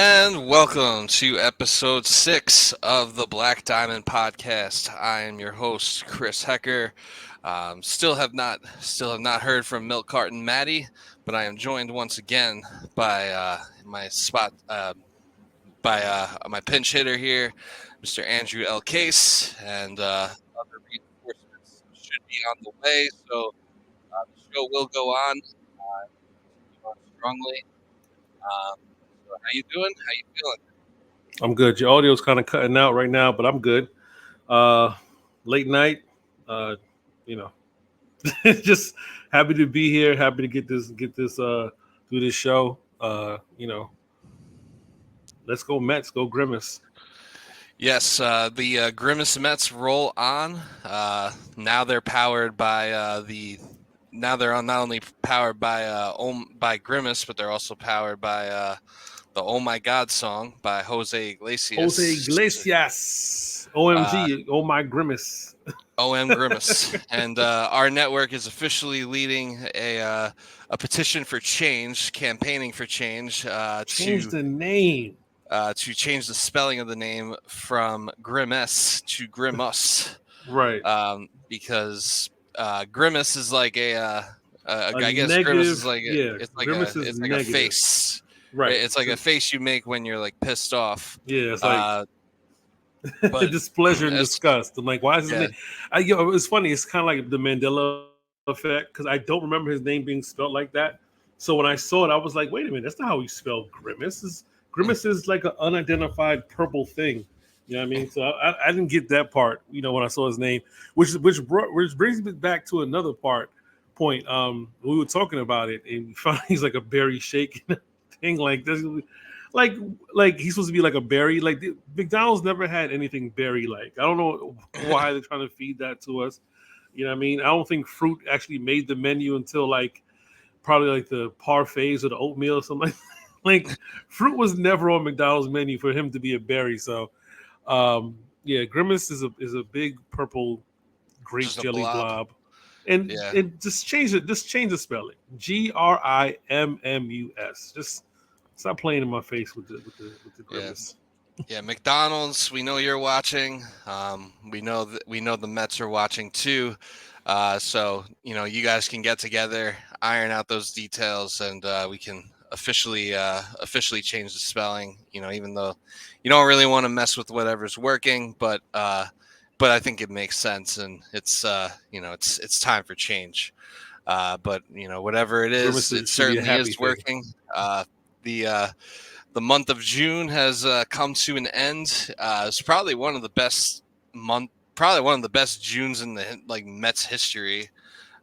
And welcome to episode 6 of the Black Diamond Podcast. I am your host, Chris Hecker. Still have not heard from Milk Carton Maddie, but I am joined once again by my pinch hitter here, Mr. Andrew L. Case, and other reinforcements should be on the way. So the show will go on strongly. So how you doing? How you feeling? I'm good. Your audio's kind of cutting out right now, but I'm good. Uh, Late night, uh, you know, just happy to be here. Happy to get this do this show. Let's go Mets. Go Grimace. Yes, the Grimace Mets roll on. Now they're powered by Now they're not only powered by Grimace, but they're also powered by the "Oh My God" song by Jose Iglesias. Jose Iglesias. OMG. Oh my Grimace. OM Grimace, and our network is officially leading a petition for change, campaigning for change. Change the name. To change the spelling of the name from Grimace to Grimus, Right. because Grimace is like I guess negative, Grimace is like Grimace is it's like negative. a face. Right. It's like a face you make when you're like pissed off. Yeah, it's like but displeasure and disgust. I'm like, why is his name? It's funny. It's kind of like the Mandela effect because I don't remember his name being spelled like that. So when I saw it, I was like, wait a minute, that's not how you spell Grimace. Grimace is like an unidentified purple thing. You know what I mean? So I didn't get that part. When I saw his name, which brings me back to another point. We were talking about it, and we found he's like a berry shake thing like this. Like he's supposed to be like a berry. Like McDonald's never had anything berry like. I don't know why they're trying to feed that to us. You know what I mean? I don't think fruit actually made the menu until probably like the parfaits or the oatmeal or something. Like fruit was never on McDonald's menu for him to be a berry. So Grimace is a big purple grape jelly blob. And just change it. Just change the spelling. Grimmus. Just stop playing in my face with the Grimace. Yeah, McDonald's. We know you're watching. We know the Mets are watching too. So you guys can get together, iron out those details, and we can officially change the spelling. Even though you don't really want to mess with whatever's working, but I think it makes sense, and it's it's time for change. But whatever it is, it certainly is working. The month of June has come to an end. It's probably one of the best Junes in the Mets history.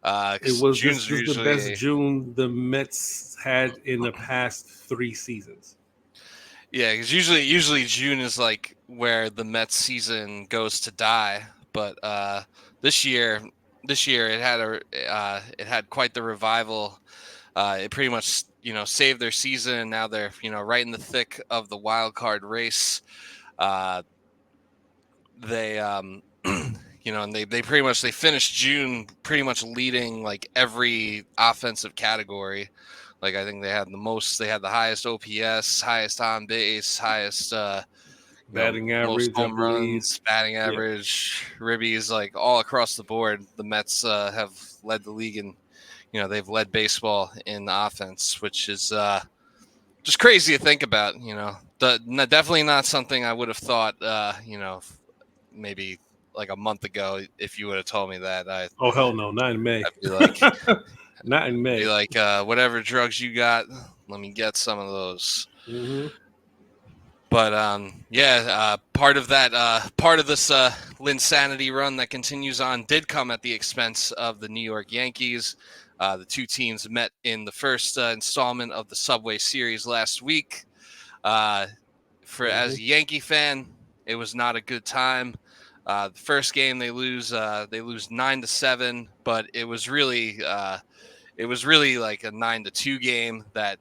It was the best June the Mets had in the past 3 seasons. Yeah, because usually June is like where the Mets season goes to die, but this year it had quite the revival. It pretty much saved their season, and now they're right in the thick of the wild card race. They and they pretty much finished June pretty much leading like every offensive category. Like I think they had the highest OPS, highest on base, highest batting average, most home runs, batting average, ribbies, like all across the board. The Mets have led the league, and they've led baseball in the offense, which is just crazy to think about. Definitely not something I would have thought. Maybe like a month ago, if you would have told me that. Oh hell no, not in May. I'd be like, not in May. Be like, whatever drugs you got, let me get some of those. Mm-hmm. But part of this Linsanity run that continues on did come at the expense of the New York Yankees. The two teams met in the first installment of the Subway Series last week. As a Yankee fan, it was not a good time. The first game they lose 9-7, but it was really like a 9-2 game that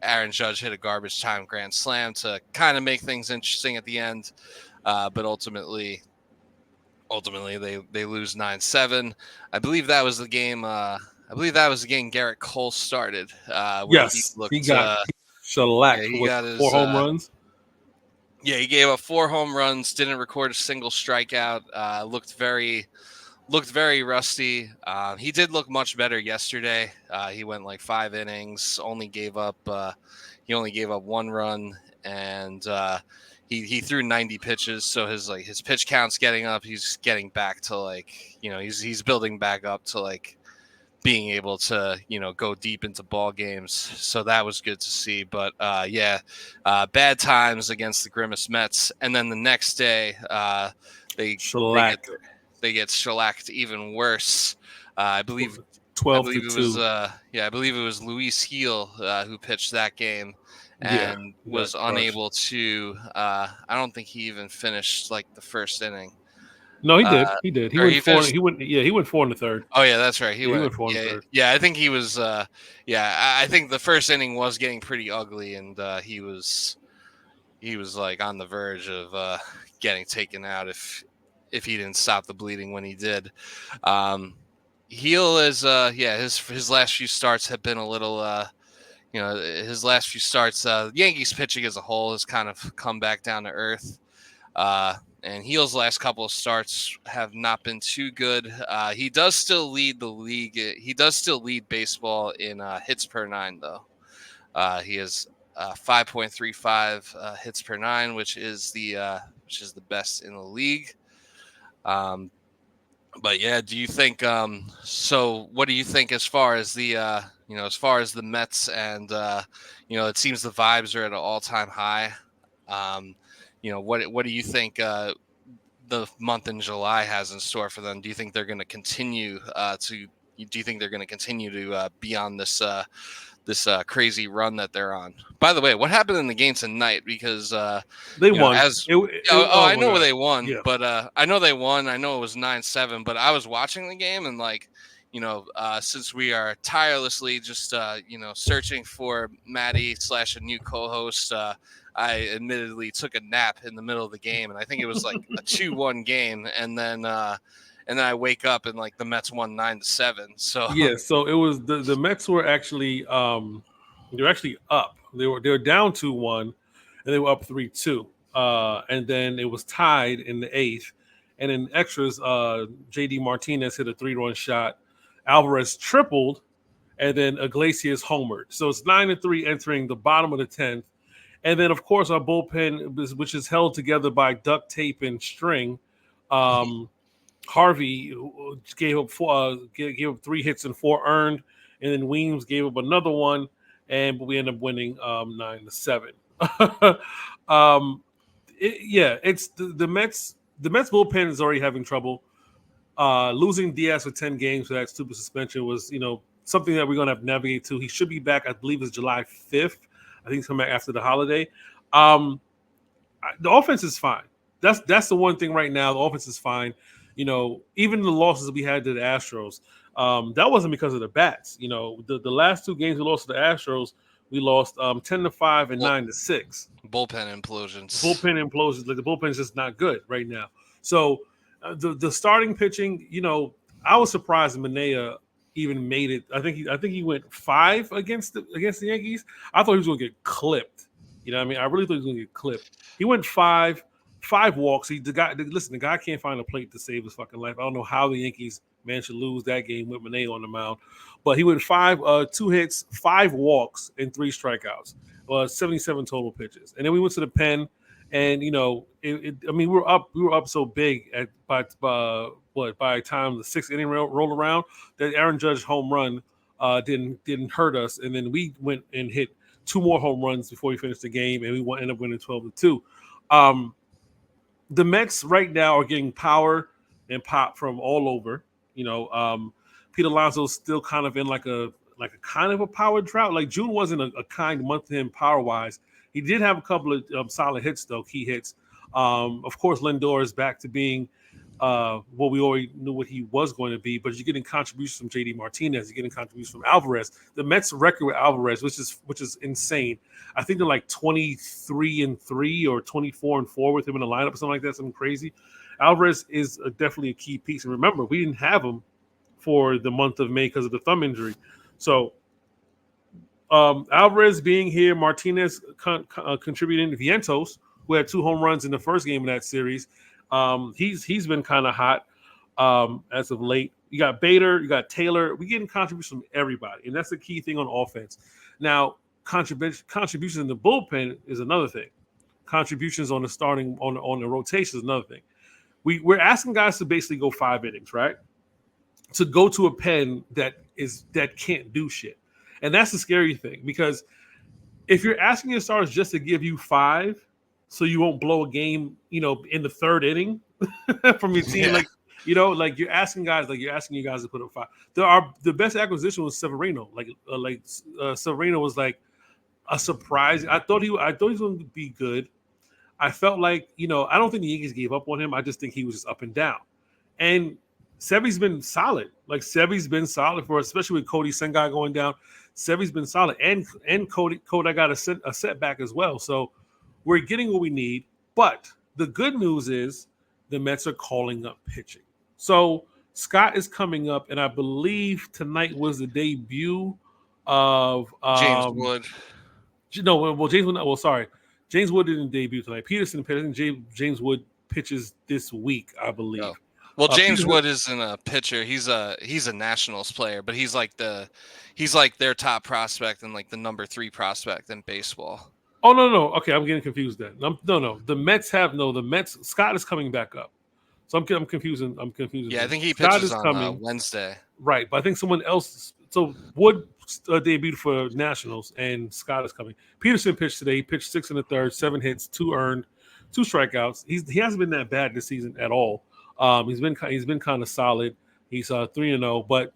Aaron Judge hit a garbage time grand slam to kind of make things interesting at the end. But ultimately they lose 9-7. I believe that was the game. Garrett Cole started. Yes, he got shellacked. Yeah, he With got his 4 home runs. Yeah, he gave up 4 home runs, didn't record a single strikeout. Looked very rusty. He did look much better yesterday. He went like 5 innings, he only gave up 1 run, and he threw 90 pitches. So his pitch count's getting up. He's getting back to he's building back up to being able to go deep into ball games. So that was good to see. But bad times against the Grimace Mets, and then the next day they Shellacked. they get shellacked even worse. I believe 12-2. I believe it was Luis Gil who pitched that game and he was got crushed. unable to. I don't think he even finished like the first inning. No, he did. He did. He or went he 4. finished- He went. Yeah, he went 4 in the third. Oh yeah, that's right. He went 4 in the third. Yeah, I think he was. I think the first inning was getting pretty ugly, and he was like on the verge of getting taken out if he didn't stop the bleeding when he did. Heel is his last few starts have been a little his last few starts. Yankees pitching as a whole has kind of come back down to earth. And Heel's last couple of starts have not been too good. He does still lead the league. He does still lead baseball in hits per 9, though. He has 5.35 hits per 9, which is the best in the league. But yeah, do you think? So, what do you think as far as the the Mets and it seems the vibes are at an all-time high. What do you think the month in July has in store for them? Do you think they're going to continue to be on this crazy run that they're on? By the way, what happened in the game tonight? Because they won. I know they won, yeah. But I know they won. I know it was 9-7, but I was watching the game and since we are tirelessly just searching for Maddie / a new co-host, I admittedly took a nap in the middle of the game, and I think it was like a 2-1 game, and then I wake up and the Mets won 9-7. So yeah, so it was the Mets were actually they were actually up. They were down 2-1, and they were up 3-2. And then it was tied in the 8th, and in extras, JD Martinez hit a 3-run shot. Alvarez tripled, and then Iglesias homered. So it's 9-3 entering the bottom of the 10th. And then, of course, our bullpen, which is held together by duct tape and string, Harvey gave up 3 hits and 4 earned, and then Weems gave up another one, and we ended up winning 9-7. It's the Mets. The Mets bullpen is already having trouble. Losing Diaz for 10 games for that stupid suspension was, something that we're going to have to navigate to. He should be back, I believe it's July 5th. I think he's coming back after the holiday. The offense is fine. That's the one thing right now. The offense is fine. Even the losses we had to the Astros, that wasn't because of the bats. The last 2 games we lost to the Astros, we lost 10-5 and 9-6. Bullpen implosions. Like the bullpen is just not good right now. So the starting pitching, I was surprised Manaea even made it. I think he went 5 against the Yankees. I thought he was going to get clipped. You know what I mean? I really thought he was going to get clipped. He went 5 walks. The guy can't find a plate to save his fucking life. I don't know how the Yankees managed to lose that game with Manaea on the mound. But he went 2 hits, 5 walks, and 3 strikeouts. 77 total pitches. And then we went to the pen, and we were up so big by the time the 6th inning rolled around that Aaron Judge's home run didn't hurt us, and then we went and hit 2 more home runs before we finished the game, and we ended up winning 12-2. The Mets right now are getting power and pop from all over. Pete Alonso's still kind of in like a kind of a power drought. Like June wasn't a kind month to him power wise. He did have a couple of solid hits though, key hits. Of course, Lindor is back to being what we already knew what he was going to be, but you're getting contributions from JD Martinez, you're getting contributions from Alvarez. The Mets record with Alvarez, which is insane. I think they're like 23-3 or 24-4 with him in the lineup or something like that, something crazy. Alvarez is definitely a key piece. And remember, we didn't have him for the month of May because of the thumb injury. So Alvarez being here, Martinez contributing, Vientos, who had 2 home runs in the first game of that series. He's been kind of hot as of late. You got Bader, you got Taylor. We're getting contributions from everybody, and that's the key thing on offense. Now, contributions in the bullpen is another thing. Contributions on the starting on the rotation is another thing. We're asking guys to basically go 5 innings, right? To go to a pen that can't do shit. And that's the scary thing, because if you're asking your starters just to give you 5 so you won't blow a game, in the 3rd inning from your team, like you're asking you guys to put up 5. The best acquisition was Severino. Severino was like a surprise. I thought he was going to be good. I felt like, I don't think the Yankees gave up on him. I just think he was just up and down. And Sevy's been solid. Like, Sevy's been solid for us, especially with Cody Sengai going down. Sevy's been solid. And Cody got a setback as well. So we're getting what we need. But the good news is the Mets are calling up pitching. So Scott is coming up, and I believe tonight was the debut of James Wood. James Wood didn't debut tonight. Peterson pitched. I think James Wood pitches this week, I believe. Oh. Well, James Wood isn't a pitcher. He's a Nationals player, but he's like their top prospect and like the number 3 prospect in baseball. Oh no. Okay, I'm getting confused then. No. The Mets Scott is coming back up. So I'm confusing. Yeah, I think he pitches on Wednesday. Right, but I think someone else. So Wood debuted for Nationals, and Scott is coming. Peterson pitched today. He pitched 6 1/3, 7 hits, 2 earned, 2 strikeouts. He hasn't been that bad this season at all. He's been kind of solid. He's 3-0, but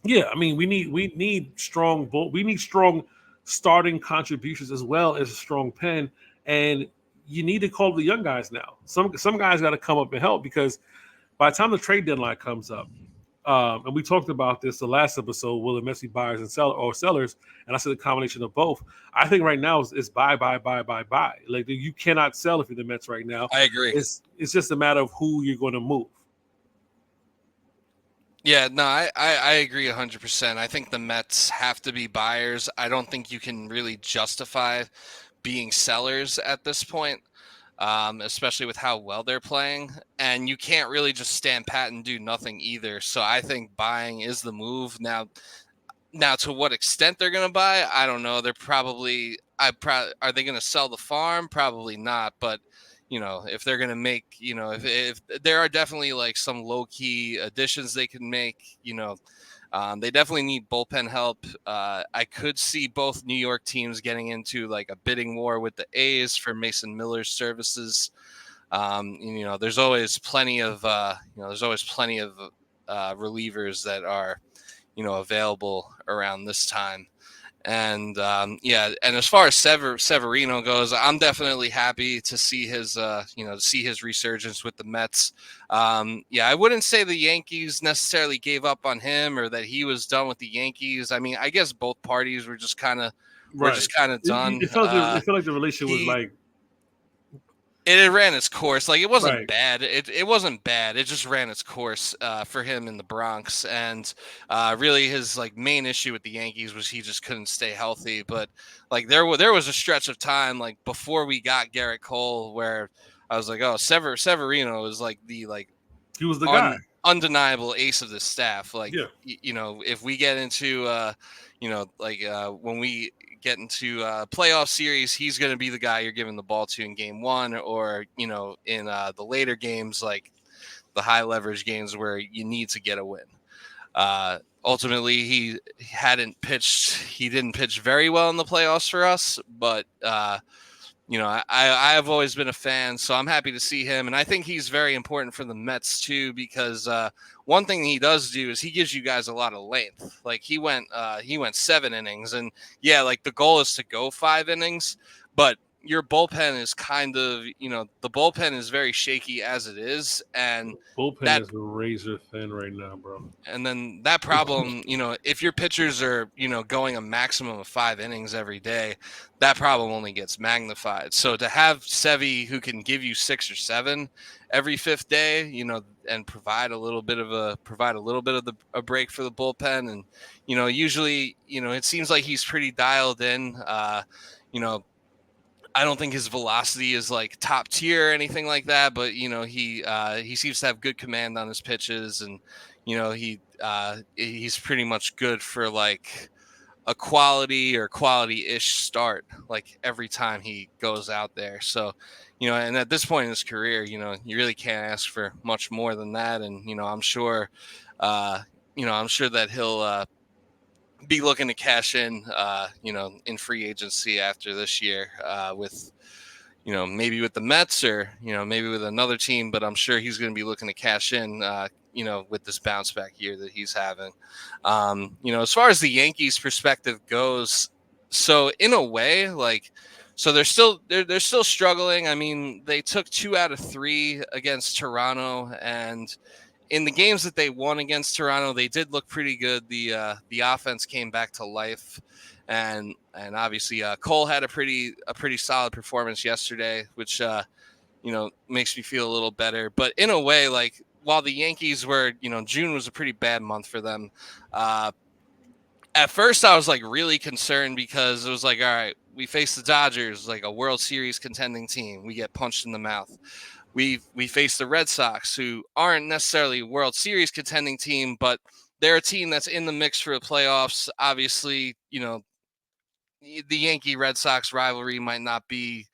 yeah, I mean we need strong starting contributions as well as a strong pen, and you need to call the young guys now. Some guys got to come up and help, because by the time the trade deadline comes up, and we talked about this the last episode, will the Mets be buyers and sellers? And I said a combination of both. I think right now it's buy. Like, you cannot sell if you're the Mets right now. I agree. It's just a matter of who you're going to move. Yeah, no, I agree 100%. I think the Mets have to be buyers. I don't think you can really justify being sellers at this point, especially with how well they're playing. And you can't really just stand pat and do nothing either. So I think buying is the move. Now to what extent they're going to buy, I don't know. They're probably are they going to sell the farm? Probably not. But if they're going to make, if there are definitely like some low key additions they can make, they definitely need bullpen help. I could see both New York teams getting into like a bidding war with the A's for Mason Miller's services. There's always plenty of relievers that are, available around this time. And and as far as Severino goes, I'm definitely happy to see his resurgence with the Mets. I wouldn't say the Yankees necessarily gave up on him or that he was done with the Yankees. I mean, I guess both parties were just kind of done. It felt like the relationship was like. It ran its course. Like, it wasn't bad. It wasn't bad. It just ran its course for him in the Bronx. And really his like main issue with the Yankees was he just couldn't stay healthy. But like there was a stretch of time like before we got Garrett Cole where I was like, oh, Severino is like he was the guy. Undeniable ace of the staff. Like, yeah. If we get into when we get into playoff series, he's going to be the guy you're giving the ball to in game 1, or in the later games, like the high leverage games where you need to get a win. Ultimately, he didn't pitch very well in the playoffs for us, but I have always been a fan, so I'm happy to see him. And I think he's very important for the Mets too, because one thing he does do is he gives you guys a lot of length. Like he went 7 innings, and like the goal is to go 5 innings, but your bullpen is kind of, the bullpen is very shaky as it is, and Bullpen that is razor thin right now, bro. and then that problem, if your pitchers are, going a maximum of 5 innings every day, that problem only gets magnified. So to have Sevy who can give you 6 or 7 every 5th day, and provide a little bit of a break for the bullpen, and usually, it seems like he's pretty dialed in. You know, I don't think his velocity is like top tier or anything like that, but he seems to have good command on his pitches, and he's pretty much good for like a quality-ish start like every time he goes out there. So, and at this point in his career, you really can't ask for much more than that. And I'm sure, that he'll be looking to cash in, in free agency after this year, with, maybe with the Mets or, maybe with another team, but I'm sure he's going to be looking to cash in, with this bounce back year that he's having. As far as the Yankees perspective goes, so in a way, so they're still struggling. I mean, they took 2 out of 3 against Toronto, and in the games that they won against Toronto, they did look pretty good. The offense came back to life, and obviously Cole had a pretty solid performance yesterday, which makes me feel a little better. But in a way, like while the Yankees were, June was a pretty bad month for them. At first, I was like really concerned because it was like, all right, we face the Dodgers, like a World Series contending team. We get punched in the mouth. We face the Red Sox, who aren't necessarily a World Series contending team, but they're a team that's in the mix for the playoffs. Obviously, the Yankee Red Sox rivalry might not be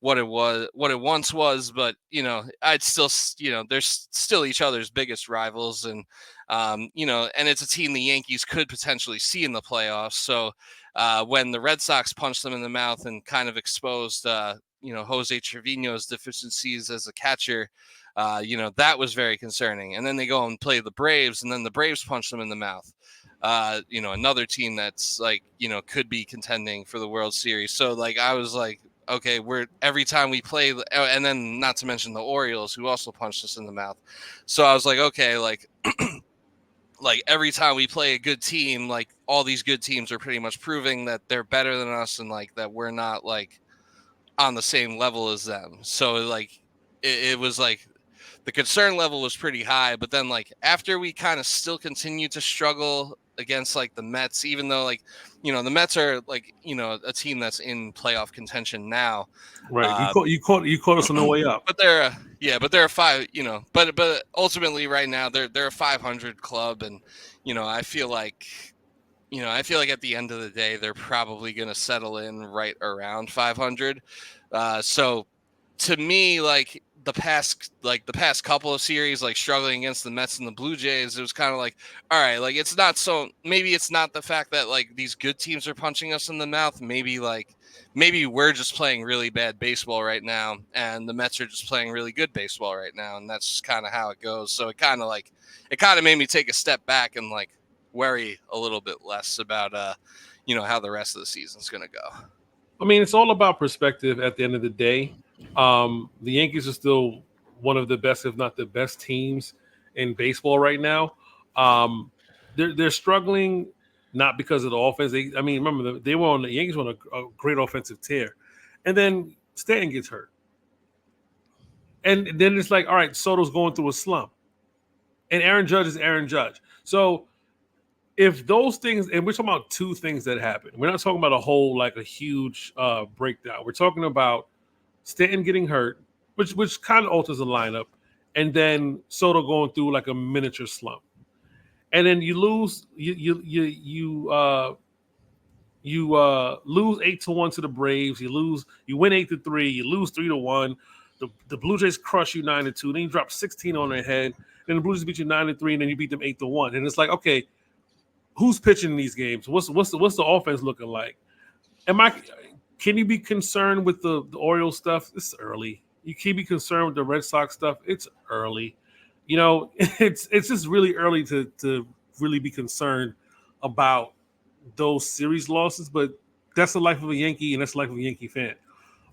what it once was, but I'd still, they're still each other's biggest rivals, and and it's a team the Yankees could potentially see in the playoffs. So when the Red Sox punched them in the mouth and kind of exposed Jose Trevino's deficiencies as a catcher, that was very concerning. And then they go and play the Braves, and then the Braves punch them in the mouth. Another team that's like, could be contending for the World Series. So like, I was like, okay, every time we play, and then not to mention the Orioles, who also punched us in the mouth. So I was like, okay, like, like every time we play a good team, like all these good teams are pretty much proving that they're better than us, and like that we're not like on the same level as them. So like, it was like the concern level was pretty high, but then like after we kind of still continued to struggle against like the Mets, even though like, the Mets are like, a team that's in playoff contention now. Right. You caught us on the way up. But they're a 5, but ultimately right now they're a 500 club. And, I feel like at the end of the day, they're probably going to settle in right around 500. So to me, like the past couple of series, like struggling against the Mets and the Blue Jays, it was kind of like, all right, like maybe it's not the fact that like these good teams are punching us in the mouth. Maybe we're just playing really bad baseball right now, and the Mets are just playing really good baseball right now. And that's just kind of how it goes. So it kind of made me take a step back and like worry a little bit less about, how the rest of the season's going to go. I mean, it's all about perspective at the end of the day. The Yankees are still one of the best, if not the best teams in baseball right now. They're struggling not because of the offense. Remember, the Yankees were on a great offensive tear. And then Stanton gets hurt. And then it's like, all right, Soto's going through a slump. And Aaron Judge is Aaron Judge. So if those things, and we're talking about 2 things that happen. We're not talking about a whole, like a huge breakdown. We're talking about Stanton getting hurt, which kind of alters the lineup, and then Soto going through like a miniature slump. And then you lose, you lose 8-1 to the Braves. You win 8-3. You lose 3-1. The Blue Jays crush you 9-2. Then you drop 16 on their head. Then the Blue Jays beat you 9-3, and then you beat them 8-1. And it's like, okay, who's pitching in these games? What's the offense looking like? Can you be concerned with the Orioles stuff? It's early. You can be concerned with the Red Sox stuff. It's early. It's just really early to really be concerned about those series losses. But that's the life of a Yankee, and that's the life of a Yankee fan.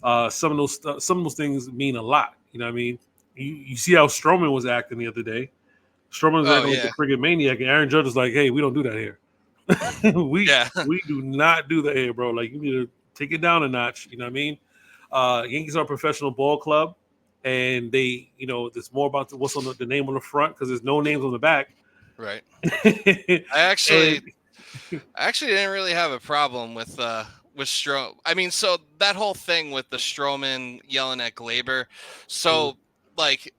Some of those things mean a lot. You know what I mean? You see how Strowman was acting the other day. Strowman was Oh acting like the yeah, friggin' maniac, and Aaron Judge was like, "Hey, we don't do that here. we yeah, we do not do that here, bro. Like you need to take it down a notch." You know what I mean? Yankees are a professional ball club, and they, there's more about what's on the name on the front because there's no names on the back. right. and I actually didn't really have a problem with I mean, so that whole thing with the Strowman yelling at Glaber. So like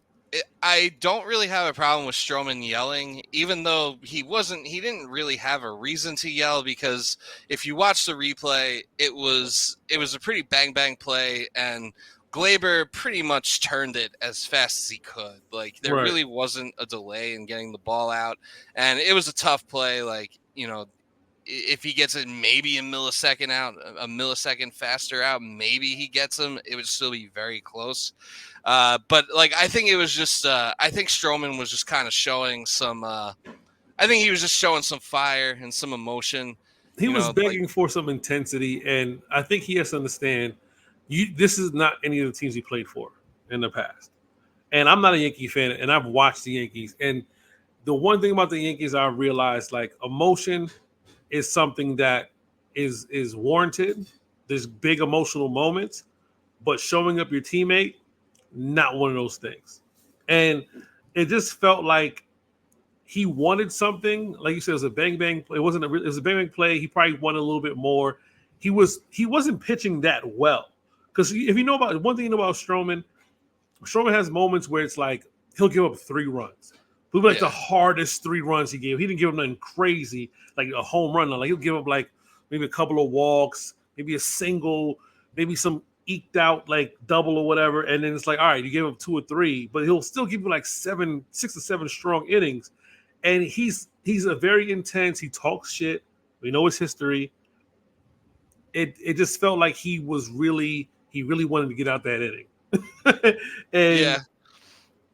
I don't really have a problem with Strowman yelling, even though he didn't really have a reason to yell, because if you watch the replay, it was a pretty bang bang play, and Glaber pretty much turned it as fast as he could. Like there right, really wasn't a delay in getting the ball out, and it was a tough play. Like, if he gets it maybe a millisecond faster out, maybe he gets him. It would still be very close. But like, I think it was just, I think Strowman was just kind of showing some, I think he was just showing some fire and some emotion, he was like, begging for some intensity, and I think he has to understand. This is not any of the teams he played for in the past. And I'm not a Yankee fan, and I've watched the Yankees. And the one thing about the Yankees I realized, like, emotion is something that is warranted. There's big emotional moments, but showing up your teammate, not one of those things. And it just felt like he wanted something. Like you said, it was a bang bang. It was a bang bang play. He probably wanted a little bit more. He wasn't pitching that well. Because if you know about one thing you know about Strowman, Strowman has moments where it's like he'll give up 3 runs. But like the yeah, hardest 3 runs he gave. He didn't give up nothing crazy, like a home run. Like he'll give up like maybe a couple of walks, maybe a single, maybe some eked out like double or whatever. And then it's like, all right, you give up 2 or 3, but he'll still give you like 6 or 7 strong innings. And he's a very intense. He talks shit. We know his history. It just felt like he really wanted to get out that inning. yeah,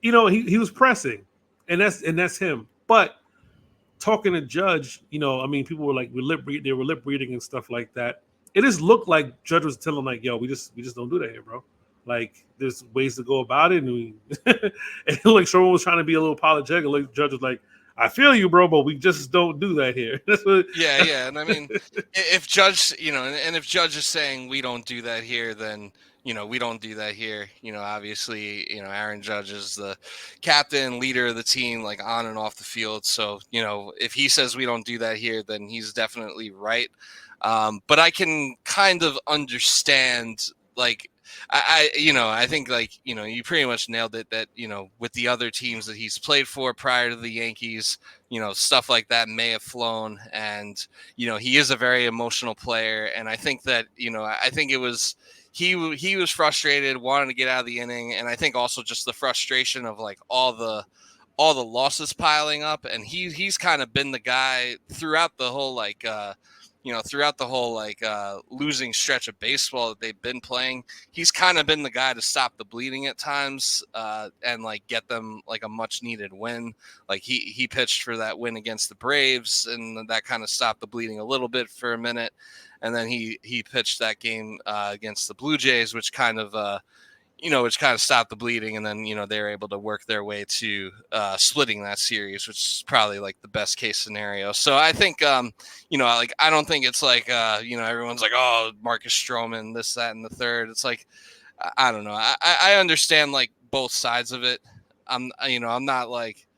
And he was pressing, and that's him. But talking to Judge, I mean, people were like, they were lip reading and stuff like that. It just looked like Judge was telling them, like, yo, we just don't do that here, bro. Like, there's ways to go about it, and like Sherman was trying to be a little apologetic. Like Judge was like, I feel you, bro, but we just don't do that here. That's what. yeah. And I mean, if Judge, and if Judge is saying we don't do that here, then we don't do that here. Obviously, Aaron Judge is the captain, leader of the team, like on and off the field. So, if he says we don't do that here, then he's definitely right. But I can kind of understand, like, I think, like, you pretty much nailed it, that, with the other teams that he's played for prior to the Yankees, stuff like that may have flown. And, he is a very emotional player. And I think that, I think it was, he was frustrated, wanting to get out of the inning. And I think also just the frustration of like all the losses piling up. And he's kind of been the guy throughout the whole, like, losing stretch of baseball that they've been playing. He's kind of been the guy to stop the bleeding at times, and like get them like a much needed win. Like he pitched for that win against the Braves, and that kind of stopped the bleeding a little bit for a minute. And then he pitched that game against the Blue Jays, which kind of stopped the bleeding, and then they were able to work their way to splitting that series, which is probably like the best case scenario. So I think like, I don't think it's like everyone's like, oh, Marcus Stroman, this, that, and the third. It's like, I don't know. I understand like both sides of it. I'm not like,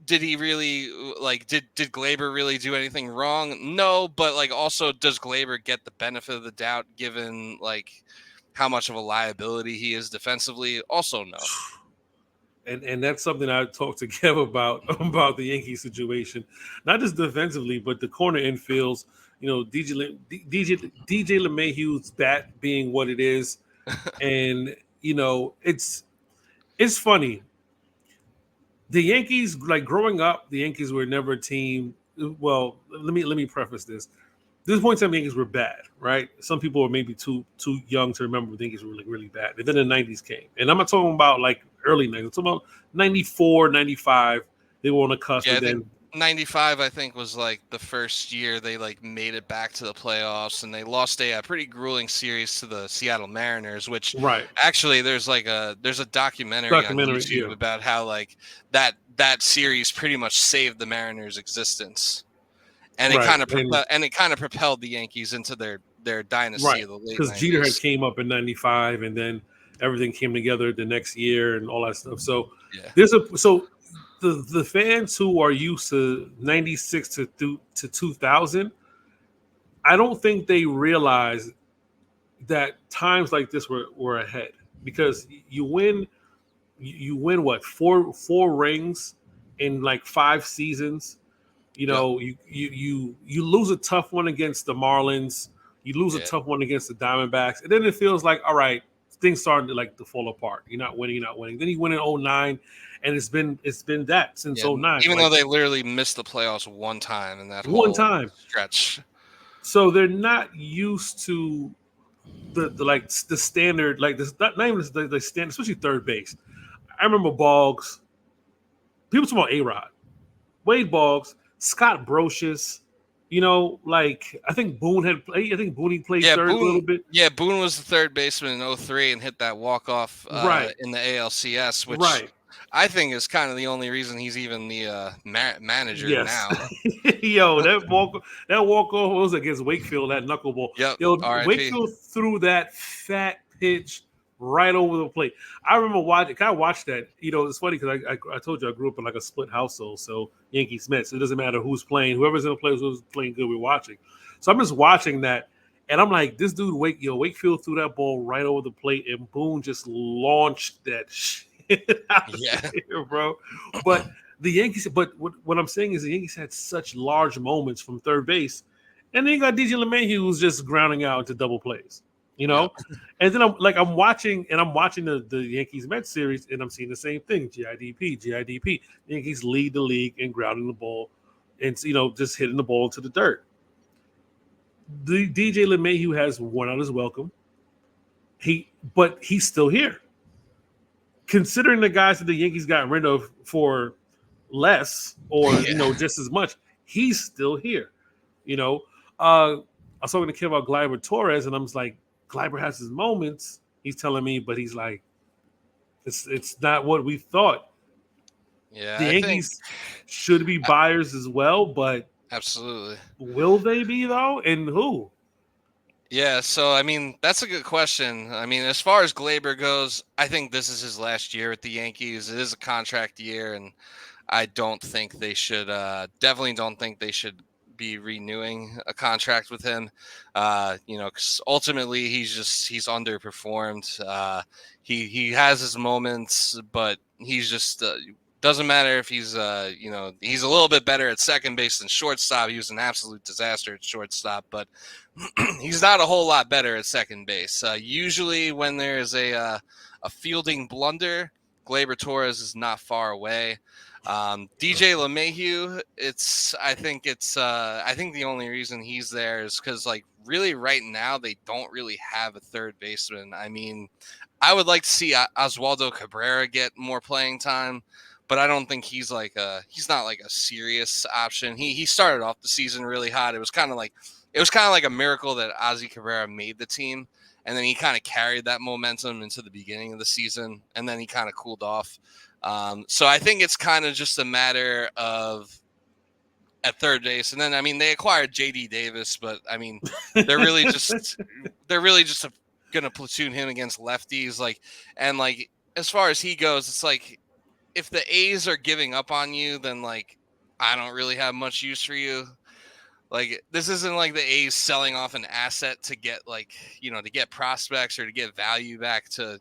did he really, like, did Glaber really do anything wrong? No, but like, also, does Glaber get the benefit of the doubt given like how much of a liability he is defensively? Also, no. And that's something I talked to Kev about the Yankee situation, not just defensively, but the corner infields. DJ LeMahieu's bat being what it is, and it's funny. The Yankees, like growing up, the Yankees were never a team. Well, let me preface this. This point in time, the Yankees were bad, right? Some people were maybe too young to remember the Yankees were really, really bad. And then the 90s came. And I'm not talking about like early 90s. I'm talking about 94, 95. They were on the cusp. Yeah, And then 95, I think, was like the first year they like made it back to the playoffs, and they lost a pretty grueling series to the Seattle Mariners. Which Right. actually, there's a documentary on Documentary, YouTube yeah. about how like that series pretty much saved the Mariners' existence, and Right. it kind of propelled the Yankees into their dynasty Right. of the late Because Jeter had 90s. came up in 95 and then everything came together the next year and all that stuff. So Yeah, the fans who are used to 96 to 2000, I don't think they realize that times like this were ahead, because you win what, four rings in like 5 seasons. yep, You lose a tough one against the Marlins, you lose a yeah, tough one against the Diamondbacks, and then it feels like, all right, things starting to fall apart. You're not winning. Then you win in '09, and it's been that since yeah. '09, Even though like they literally missed the playoffs one time in that one whole time. stretch. So they're not used to the like the standard, like this, not even the standard, especially third base. I remember Boggs. People talking about A-Rod, Wade Boggs, Scott Brocious. Like I think Boone had played. I think Boone played Yeah, third a little Boone. bit. Yeah, Boone was the third baseman in '03 and hit that walk off Right, in the ALCS, which right. I think is kind of the only reason he's even the manager Yes. now. Yo, that walk off was against Wakefield, that knuckleball. Yep. Yo, R.I.P. Wakefield threw that fat pitch right over the plate. I remember watching. I watched that. It's funny because I told you I grew up in like a split household, so Yankees Mets. It doesn't matter who's playing. Whoever's in the place who's playing good, we're watching. So I'm just watching that, and I'm like, this dude Wakefield threw that ball right over the plate, and Boone just launched that shit out of Yeah. there, bro. But the Yankees, but what I'm saying is the Yankees had such large moments from third base, and then you got DJ LeMahieu who's just grounding out into double plays, you Yep. know. And then I'm watching the Yankees Mets series, and I'm seeing the same thing: GIDP. The Yankees lead the league in grounding the ball, and just hitting the ball to the dirt. The DJ LeMahieu has worn out his welcome. But he's still here. Considering the guys that the Yankees got rid of for less or Yeah. just as much, he's still here. You know, I was talking to Kim about Gleyber Torres, and I'm just like, Gleyber has his moments. He's telling me, but he's like, it's not what we thought. Yeah. The I think Yankees should be buyers as well, but absolutely. will they be though? And who? Yeah, so I mean that's a good question. I mean, as far as Glaber goes, I think this is his last year with the Yankees. It is a contract year, and I don't think they should. Definitely don't think they should be renewing a contract with him. Because ultimately he's underperformed. He has his moments, but he's just doesn't matter if he's he's a little bit better at second base than shortstop. He was an absolute disaster at shortstop, but he's not a whole lot better at second base. Usually, when there's a fielding blunder, Gleyber Torres is not far away. DJ LeMahieu, I think the only reason he's there is because like really right now they don't really have a third baseman. I mean, I would like to see Oswaldo Cabrera get more playing time, but I don't think he's not like a serious option. He started off the season really hot. It was kind of like a miracle that Ozzy Cabrera made the team, and then he kind of carried that momentum into the beginning of the season, and then he kind of cooled off. So I think it's kind of just a matter of at third base, and then I mean they acquired J.D. Davis, but I mean they're really just gonna platoon him against lefties, like as far as he goes, it's like if the A's are giving up on you, then like I don't really have much use for you. Like this isn't like the A's selling off an asset to get to get prospects or to get value back to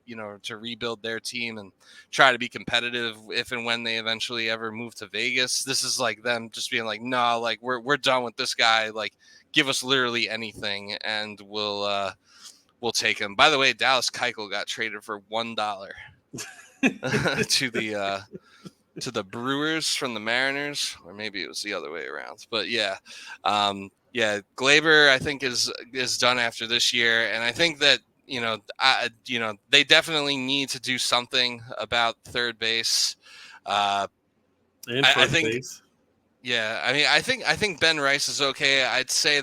rebuild their team and try to be competitive if and when they eventually ever move to Vegas. This is like them just being like, no, like we're done with this guy. Like give us literally anything and we'll take him. By the way, Dallas Keuchel got traded for $1 to the Brewers from the Mariners, or maybe it was the other way around. But yeah, Glaber I think is done after this year, and I think that they definitely need to do something about third base. And I first think base. Yeah, I mean, I think Ben Rice is okay. I'd say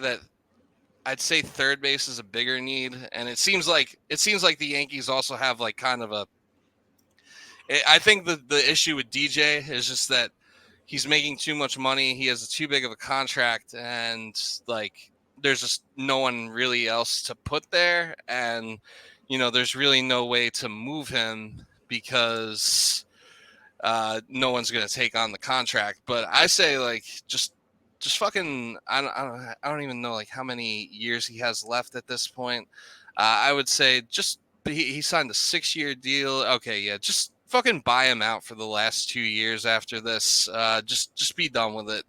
third base is a bigger need, and it seems like the Yankees also have like kind of a. I think the issue with DJ is just that he's making too much money. He has too big of a contract, and like there's just no one really else to put there, and there's really no way to move him because no one's gonna take on the contract. But I say like just fucking I don't even know like how many years he has left at this point. I would say just he signed a 6-year deal. Okay, yeah, just fucking buy him out for the last 2 years after this. Just be done with it.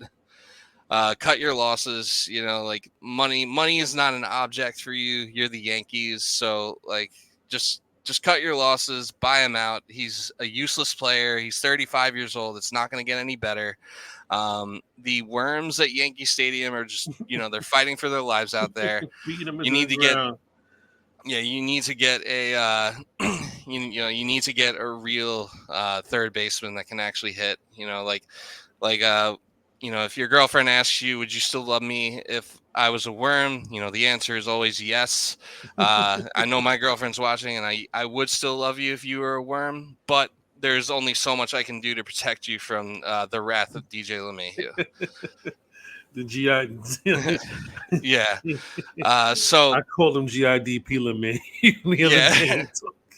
Cut your losses. Like money is not an object for you. You're the Yankees, so like just cut your losses. Buy him out. He's a useless player. He's 35 years old. It's not going to get any better. The worms at Yankee Stadium are just they're fighting for their lives out there. Beating them You into need the to get ground. you need to get a you need to get a real third baseman that can actually hit. Like if your girlfriend asks you, would you still love me if I was a worm? The answer is always yes. I know my girlfriend's watching, and I would still love you if you were a worm, but there's only so much I can do to protect you from the wrath of DJ LeMahieu. The GI. Yeah. So I called him GIDP man. yeah.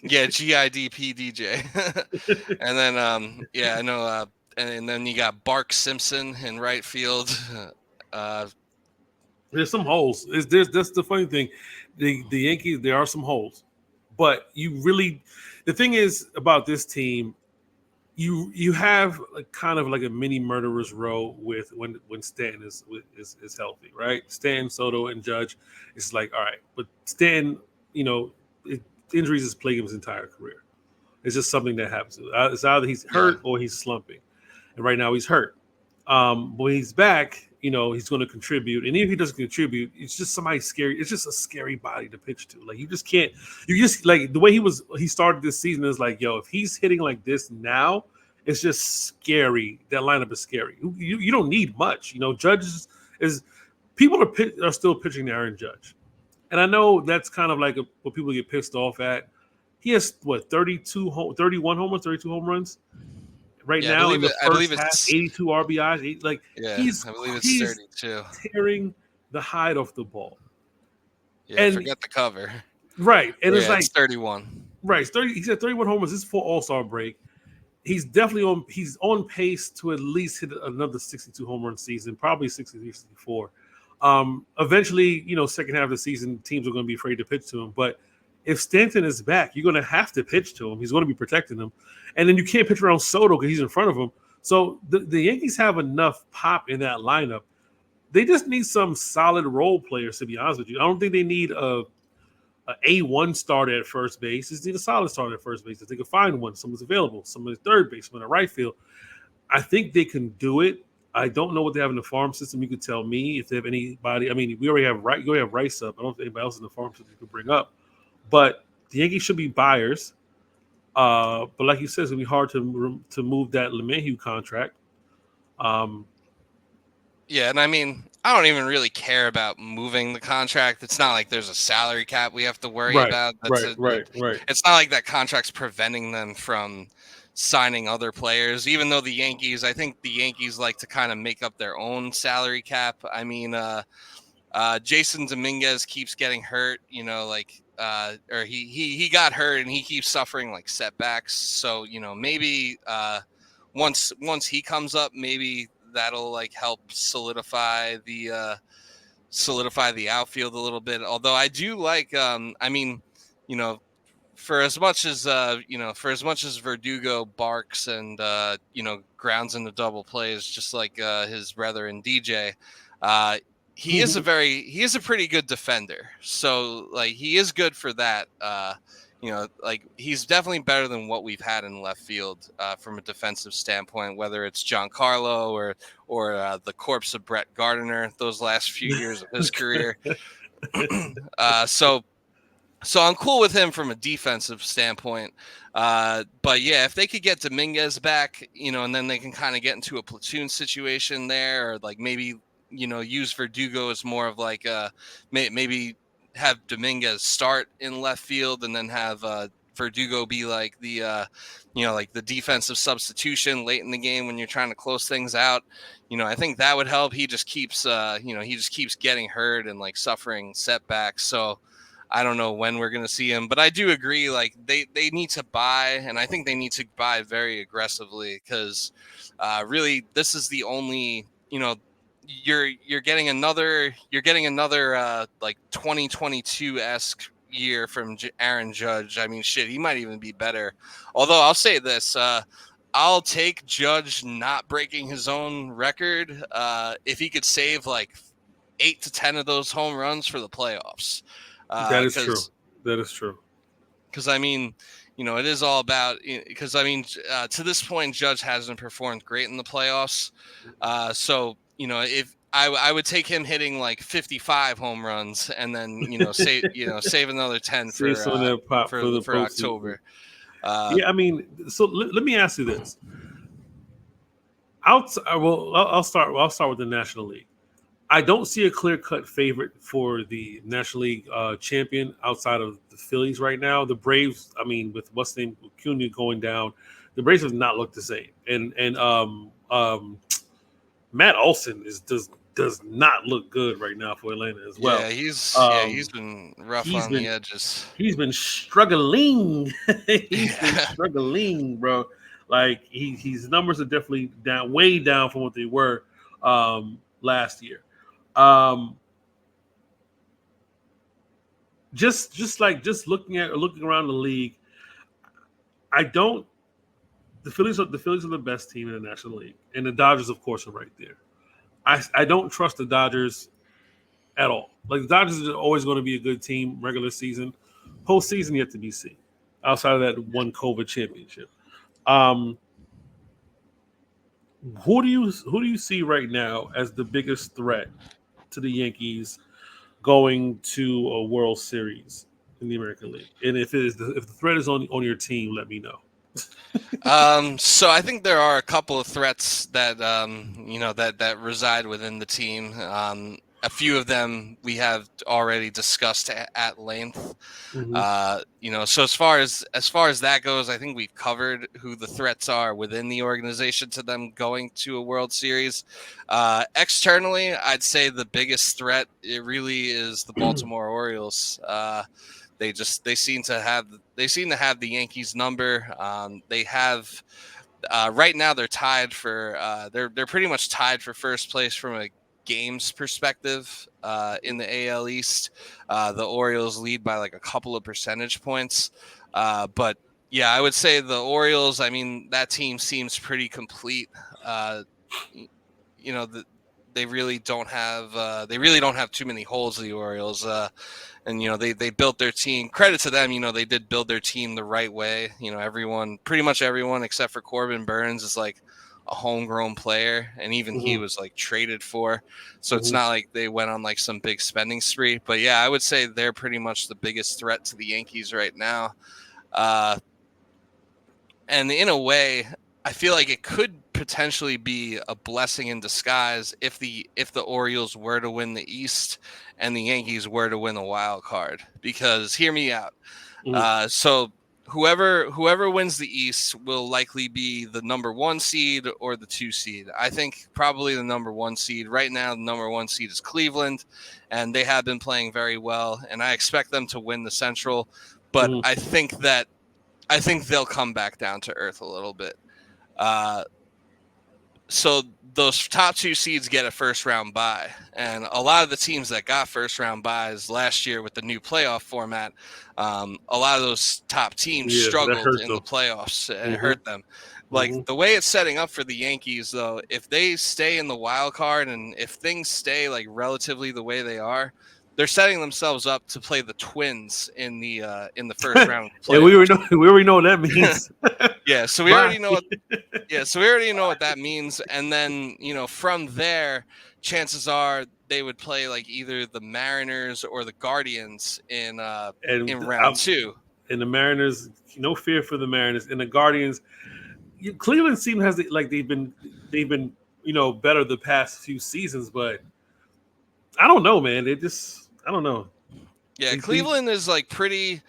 Yeah, GIDP DJ. And then I know and then you got Bark Simpson in right field. There's some holes. That's the funny thing. The Yankees, there are some holes. But the thing is about this team, you have kind of like a mini murderer's row with when Stanton is healthy, right? Stanton, Soto, and Judge. It's like, all right, but Stanton, injuries has plagued him his entire career. It's just something that happens. It's either he's hurt or he's slumping, and right now he's hurt. When he's back, he's going to contribute, and even if he doesn't contribute, it's just somebody scary. It's just a scary body to pitch to. Like you just can't. You just like the way he started this season is like, yo, if he's hitting like this now, it's just scary. That lineup is scary. You don't need much. Judge is people are still pitching to Aaron Judge, and I know that's kind of like what people get pissed off at. He has 31 homers, 32 home runs right now in the first half, 82 RBIs. I believe it's 32. Tearing the hide off the ball. Yeah, and forget the cover. Right, and it's like 31. Right, 30. He's at 31 homers. This is for All-Star break. He's definitely on pace to at least hit another 62 home run season, probably 63, 64. Eventually, second half of the season, teams are going to be afraid to pitch to him, but if Stanton is back, you're going to have to pitch to him. He's going to be protecting him. And then you can't pitch around Soto because he's in front of him. So the Yankees have enough pop in that lineup. They just need some solid role players, to be honest with you. I don't think they need a A1 starter at first base. They just need a solid starter at first base. If they can find one, someone's available, someone's third base, someone at right field. I think they can do it. I don't know what they have in the farm system. You could tell me if they have anybody. I mean, we already have Rice up. I don't think anybody else in the farm system you could bring up. But the Yankees should be buyers. But like you said, it's going to be hard to move that LeMahieu contract. Yeah, and I mean, I don't even really care about moving the contract. It's not like there's a salary cap we have to worry about. Right. It's not like that contract's preventing them from signing other players, even though I think the Yankees like to kind of make up their own salary cap. I mean, Jason Dominguez keeps getting hurt, or he got hurt and he keeps suffering like setbacks. So, maybe once he comes up, maybe that'll like help solidify the outfield a little bit. Although I do like, for as much as Verdugo barks and grounds into double plays just like his brother and DJ, he is a pretty good defender. So like he is good for that. Like he's definitely better than what we've had in left field from a defensive standpoint, whether it's Giancarlo or the corpse of Brett Gardner those last few years of his career. So So I'm cool with him from a defensive standpoint. But yeah, if they could get Dominguez back, and then they can kind of get into a platoon situation there, or like maybe, use Verdugo as more of like maybe have Dominguez start in left field and then have Verdugo be like like the defensive substitution late in the game when you're trying to close things out. I think that would help. He just keeps getting hurt and like suffering setbacks. So I don't know when we're going to see him, but I do agree. Like they need to buy, and I think they need to buy very aggressively because really this is the only you're getting another like 2022-esque year from Aaron Judge. I mean, shit, he might even be better. Although I'll say this. I'll take Judge not breaking his own record if he could save like 8 to 10 of those home runs for the playoffs. That is true. That is true. Because I mean, it is all about. Because I mean, to this point, Judge hasn't performed great in the playoffs. So if I would take him hitting like 55 home runs and then save another 10 for October. Yeah, I mean, so let me ask you this. I'll start with the National League. I don't see a clear-cut favorite for the National League champion outside of the Phillies right now. The Braves, I mean, with what's name Acuna going down, the Braves have not looked the same. And Matt Olson does not look good right now for Atlanta as well. Yeah, he's been rough on the edges. He's been struggling. Been struggling, bro. Like his numbers are definitely way down from what they were last year. Just looking around the league, the Phillies are the best team in the National League, and the Dodgers, of course, are right there. I don't trust the Dodgers at all. Like the Dodgers are always going to be a good team regular season, postseason yet to be seen. Outside of that one COVID championship, who do you see right now as the biggest threat to the Yankees going to a World Series in the American League? And if the threat is on your team, let me know. So I think there are a couple of threats that that reside within the team. A few of them we have already discussed at length. Mm-hmm. So as far as that goes, I think we've covered who the threats are within the organization to them going to a World Series. Externally, I'd say the biggest threat it really is the Baltimore Orioles. They seem to have the Yankees number. They have right now they're tied for they're pretty much tied for first place from a games perspective in the AL East. The Orioles lead by like a couple of percentage points, but yeah, I would say the Orioles. I mean, that team seems pretty complete. They really don't have too many holes. The Orioles. And they built their team. Credit to them, they did build their team the right way. Pretty much everyone except for Corbin Burns is like a homegrown player, and even he was like traded for. So it's not like they went on like some big spending spree. But yeah, I would say they're pretty much the biggest threat to the Yankees right now. And in a way, I feel like it could potentially be a blessing in disguise if the Orioles were to win the East and the Yankees were to win the wild card. Because hear me out. So whoever wins the East will likely be the number 1 seed or the 2 seed. I think probably the number 1 seed. Right now, the number 1 seed is Cleveland, and they have been playing very well, and I expect them to win the Central. But I think they'll come back down to earth a little bit. So those top 2 seeds get a first round bye, and a lot of the teams that got first round byes last year with the new playoff format, a lot of those top teams struggled in the playoffs and it hurt them. Like the way it's setting up for the Yankees, though, if they stay in the wild card and if things stay like relatively the way they are, they're setting themselves up to play the Twins in the first round of the And playoffs. we already know what that means. Yeah, so we Bye. already know what so we already know what that means, and then from there, chances are they would play like either the Mariners or the Guardians in And round two. and the Mariners, no fear for the Mariners and the Guardians. Cleveland seems like they've been better the past few seasons, but I don't know, man. I don't know. Yeah, Cleveland is like pretty.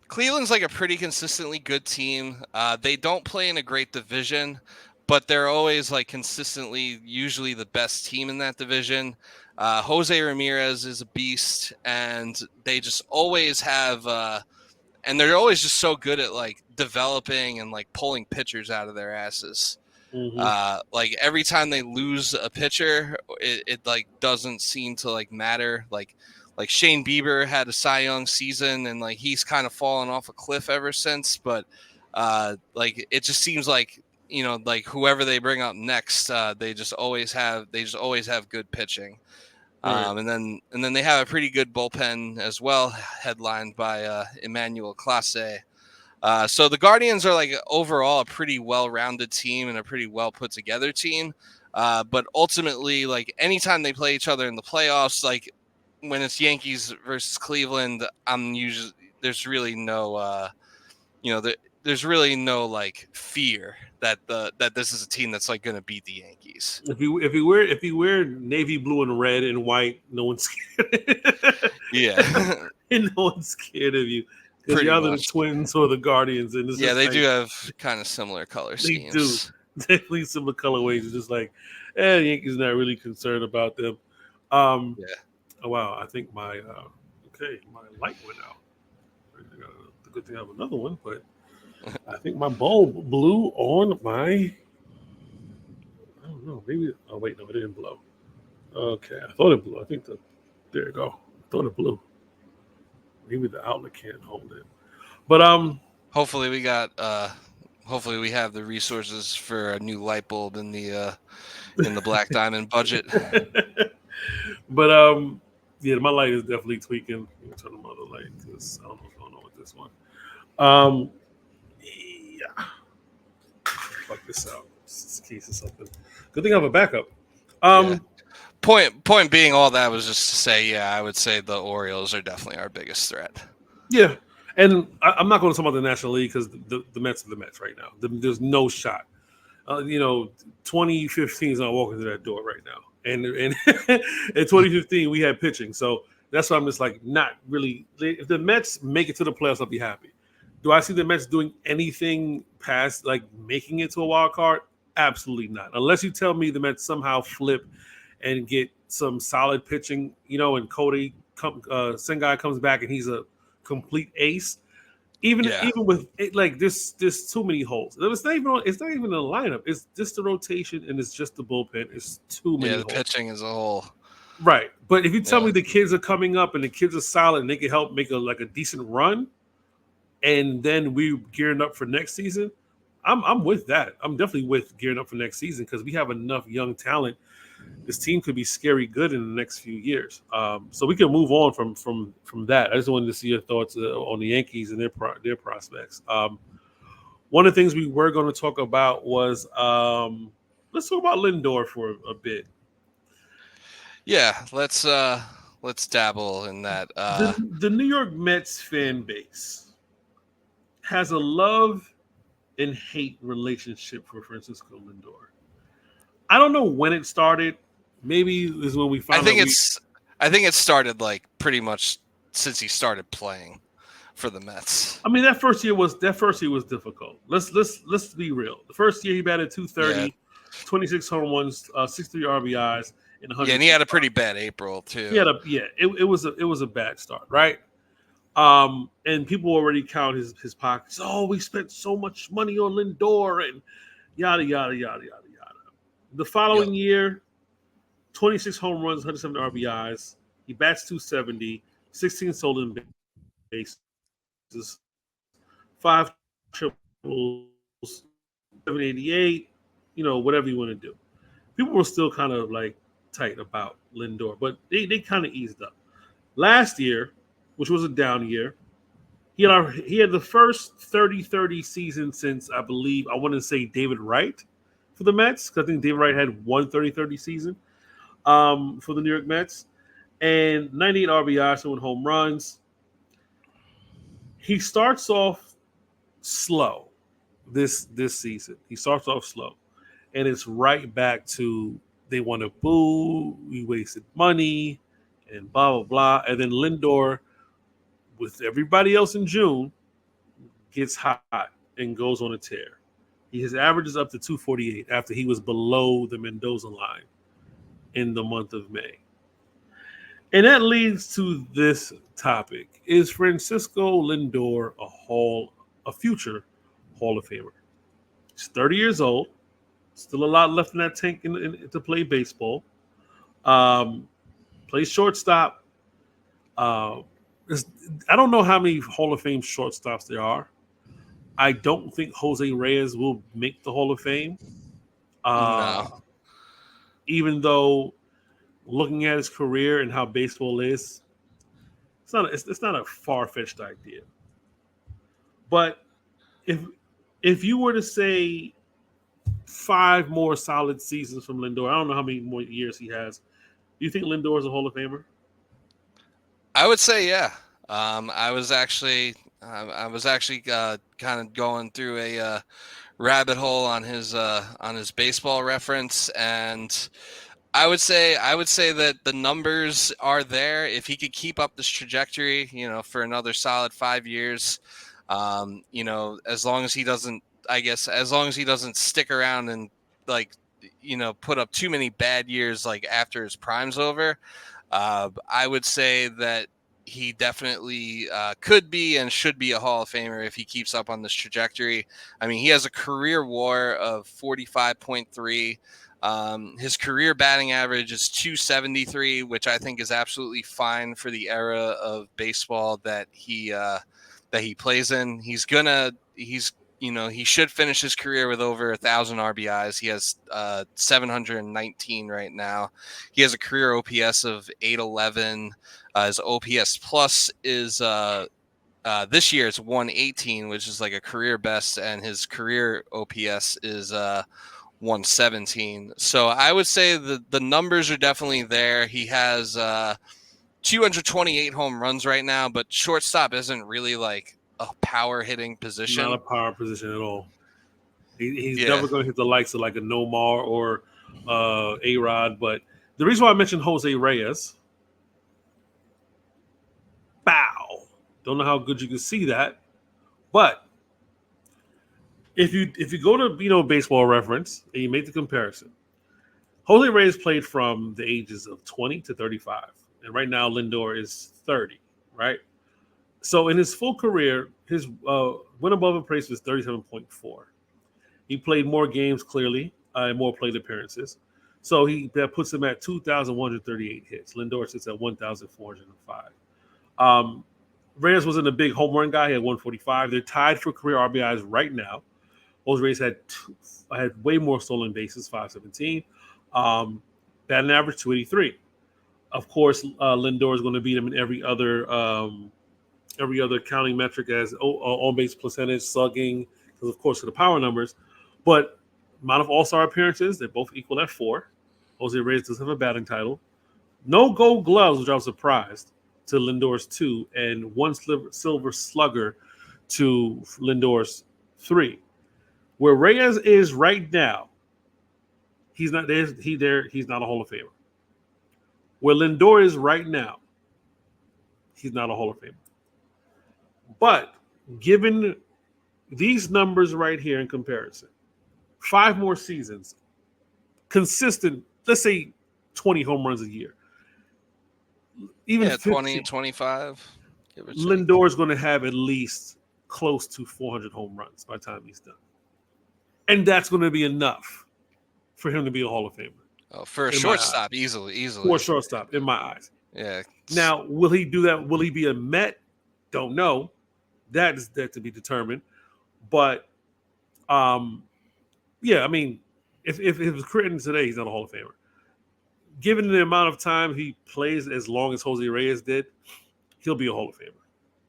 Cleveland's like a pretty consistently good team. They don't play in a great division, but they're always like consistently, usually the best team in that division. Jose Ramirez is a beast, and they just always have. And they're always just so good at like developing and like pulling pitchers out of their asses. Like every time they lose a pitcher, it like doesn't seem to like matter. Like Shane Bieber had a Cy Young season, and like he's kind of fallen off a cliff ever since. But like it just seems like like whoever they bring up next, they just always have good pitching. Right. And then they have a pretty good bullpen as well, headlined by Emmanuel Clase. So the Guardians are like overall a pretty well-rounded team and a pretty well put together team. But ultimately, like anytime they play each other in the playoffs, like when it's Yankees versus Cleveland, there's really no there's really no like fear that this is a team that's like going to beat the Yankees. If you wear navy blue and red and white, no one's scared. Yeah, and no one's scared of you. Because you're either the Twins or the Guardians, and yeah, they do have kind of similar color schemes. They do definitely similar colorways. It's just like, the Yankees not really concerned about them. Yeah. Oh wow, I think my my light went out. The good thing I have another one, but I think my bulb blew on my. I don't know. Maybe. Oh wait, no, it didn't blow. Okay, I thought it blew. I think there you go. I thought it blew. Maybe the outlet can't hold it. But hopefully we got hopefully we have the resources for a new light bulb in the Black Diamond budget. But yeah, my light is definitely tweaking. Let me turn on my other light because I don't know what's going on with this one. Yeah. Fuck this out. Just in case of something. Good thing I have a backup. Yeah. Point being, all that was just to say, yeah, I would say the Orioles are definitely our biggest threat. Yeah, and I'm not going to talk about the National League because the Mets are the Mets right now. There's no shot. 2015 is not walking through that door right now. And in 2015 we had pitching, so that's why I'm just like not really. If the Mets make it to the playoffs, I'll be happy. Do I see the Mets doing anything past like making it to a wild card? Absolutely not. Unless you tell me the Mets somehow flip and get some solid pitching, and Cody Sengai comes back and he's a complete ace. Even with it, like there's too many holes. It's not even a lineup. It's just the rotation and it's just the bullpen. It's too many. Yeah, the pitching as a whole. Right, but if you tell me the kids are coming up and the kids are solid and they can help make a decent run, and then we gearing up for next season, I'm with that. I'm definitely with gearing up for next season because we have enough young talent. This team could be scary good in the next few years. So we can move on from that. I just wanted to see your thoughts on the Yankees and their prospects. One of the things we were going to talk about was let's talk about Lindor for a bit. Yeah, let's dabble in that. The New York Mets fan base has a love and hate relationship for Francisco Lindor. I don't know when it started. Maybe is when we found. I think it started like pretty much since he started playing for the Mets. I mean, that first year was difficult. Let's be real. The first year he batted .230, 26 home runs, 63 RBIs, and 100. Yeah, and he had a pretty bad April too. It was a bad start, right? And people already count his pockets. Oh, we spent so much money on Lindor and yada yada yada yada. The following year, 26 home runs, 107 RBIs. He bats .270, 16 stolen bases, 5 triples, 788, whatever you want to do. People were still kind of like tight about Lindor, but they kind of eased up. Last year, which was a down year, he had the first 30-30 season since I want to say David Wright for the Mets, because I think David Wright had one 30-30 season for the New York Mets, and 98 RBIs, 7 home runs. He starts off slow this season. He starts off slow, and it's right back to they want to boo, we wasted money, and blah blah blah. And then Lindor, with everybody else in June, gets hot and goes on a tear. His average is up to 248 after he was below the Mendoza line in the month of May. And that leads to this topic. Is Francisco Lindor a future Hall of Famer? He's 30 years old. Still a lot left in that tank to play baseball. Plays shortstop. I don't know how many Hall of Fame shortstops there are. I don't think Jose Reyes will make the Hall of Fame. No. Even though, looking at his career and how baseball is, it's not a far-fetched idea. But if you were to say 5 more solid seasons from Lindor, I don't know how many more years he has. Do you think Lindor is a Hall of Famer? I would say yeah. I was actually kind of going through a rabbit hole on his baseball reference, and I would say that the numbers are there. If he could keep up this trajectory, for another solid 5 years, as long as he doesn't, as long as he doesn't stick around and put up too many bad years after his prime's over, I would say that he definitely could be and should be a Hall of Famer if he keeps up on this trajectory. I mean, he has a career WAR of 45.3. His career batting average is 273, which I think is absolutely fine for the era of baseball that he plays in. He should finish his career with over 1,000 RBIs. He has 719 right now. He has a career OPS of 811. His OPS plus is this year it's 118, which is like a career best, and his career OPS is 117. So I would say the numbers are definitely there. He has 228 home runs right now, but shortstop isn't really like a power hitting position. Not a power position at all. He's never going to hit the likes of like a Nomar or A-Rod. But the reason why I mentioned Jose Reyes, don't know how good you can see that, but if you go to Baseball Reference and you make the comparison, Jose Reyes played from the ages of 20 to 35, and right now Lindor is 30, right? So in his full career, his win above appraised was 37.4. He played more games clearly and more plate appearances, so that puts him at 2,138 hits. Lindor sits at 1,405. Reyes wasn't a big home run guy. He had 145. They're tied for career RBIs right now. Jose Reyes had way more stolen bases, 517. Batting average 283. Of course, Lindor is going to beat him in every other counting metric as on base percentage, slugging, because of course of the power numbers. But amount of All-Star appearances, they're both equal at 4. Jose Reyes does have a batting title. No Gold Gloves, which I was surprised, to Lindor's 2, and 1 Silver Slugger to Lindor's 3. Where Reyes is right now, he's not there. He's not a Hall of Famer. Where Lindor is right now, he's not a Hall of Famer. But given these numbers right here in comparison, 5 more seasons, consistent, let's say 20 home runs a year. Even 20, 25. Lindor is going to have at least close to 400 home runs by the time he's done. And that's going to be enough for him to be a Hall of Famer. Oh, for a shortstop, easily. For a shortstop, in my eyes. Yeah. Now, will he do that? Will he be a Met? Don't know. That is to be determined. But, yeah, I mean, if it was written today, he's not a Hall of Famer. given the amount of time he plays as long as Jose Reyes did, he'll be a Hall of Famer.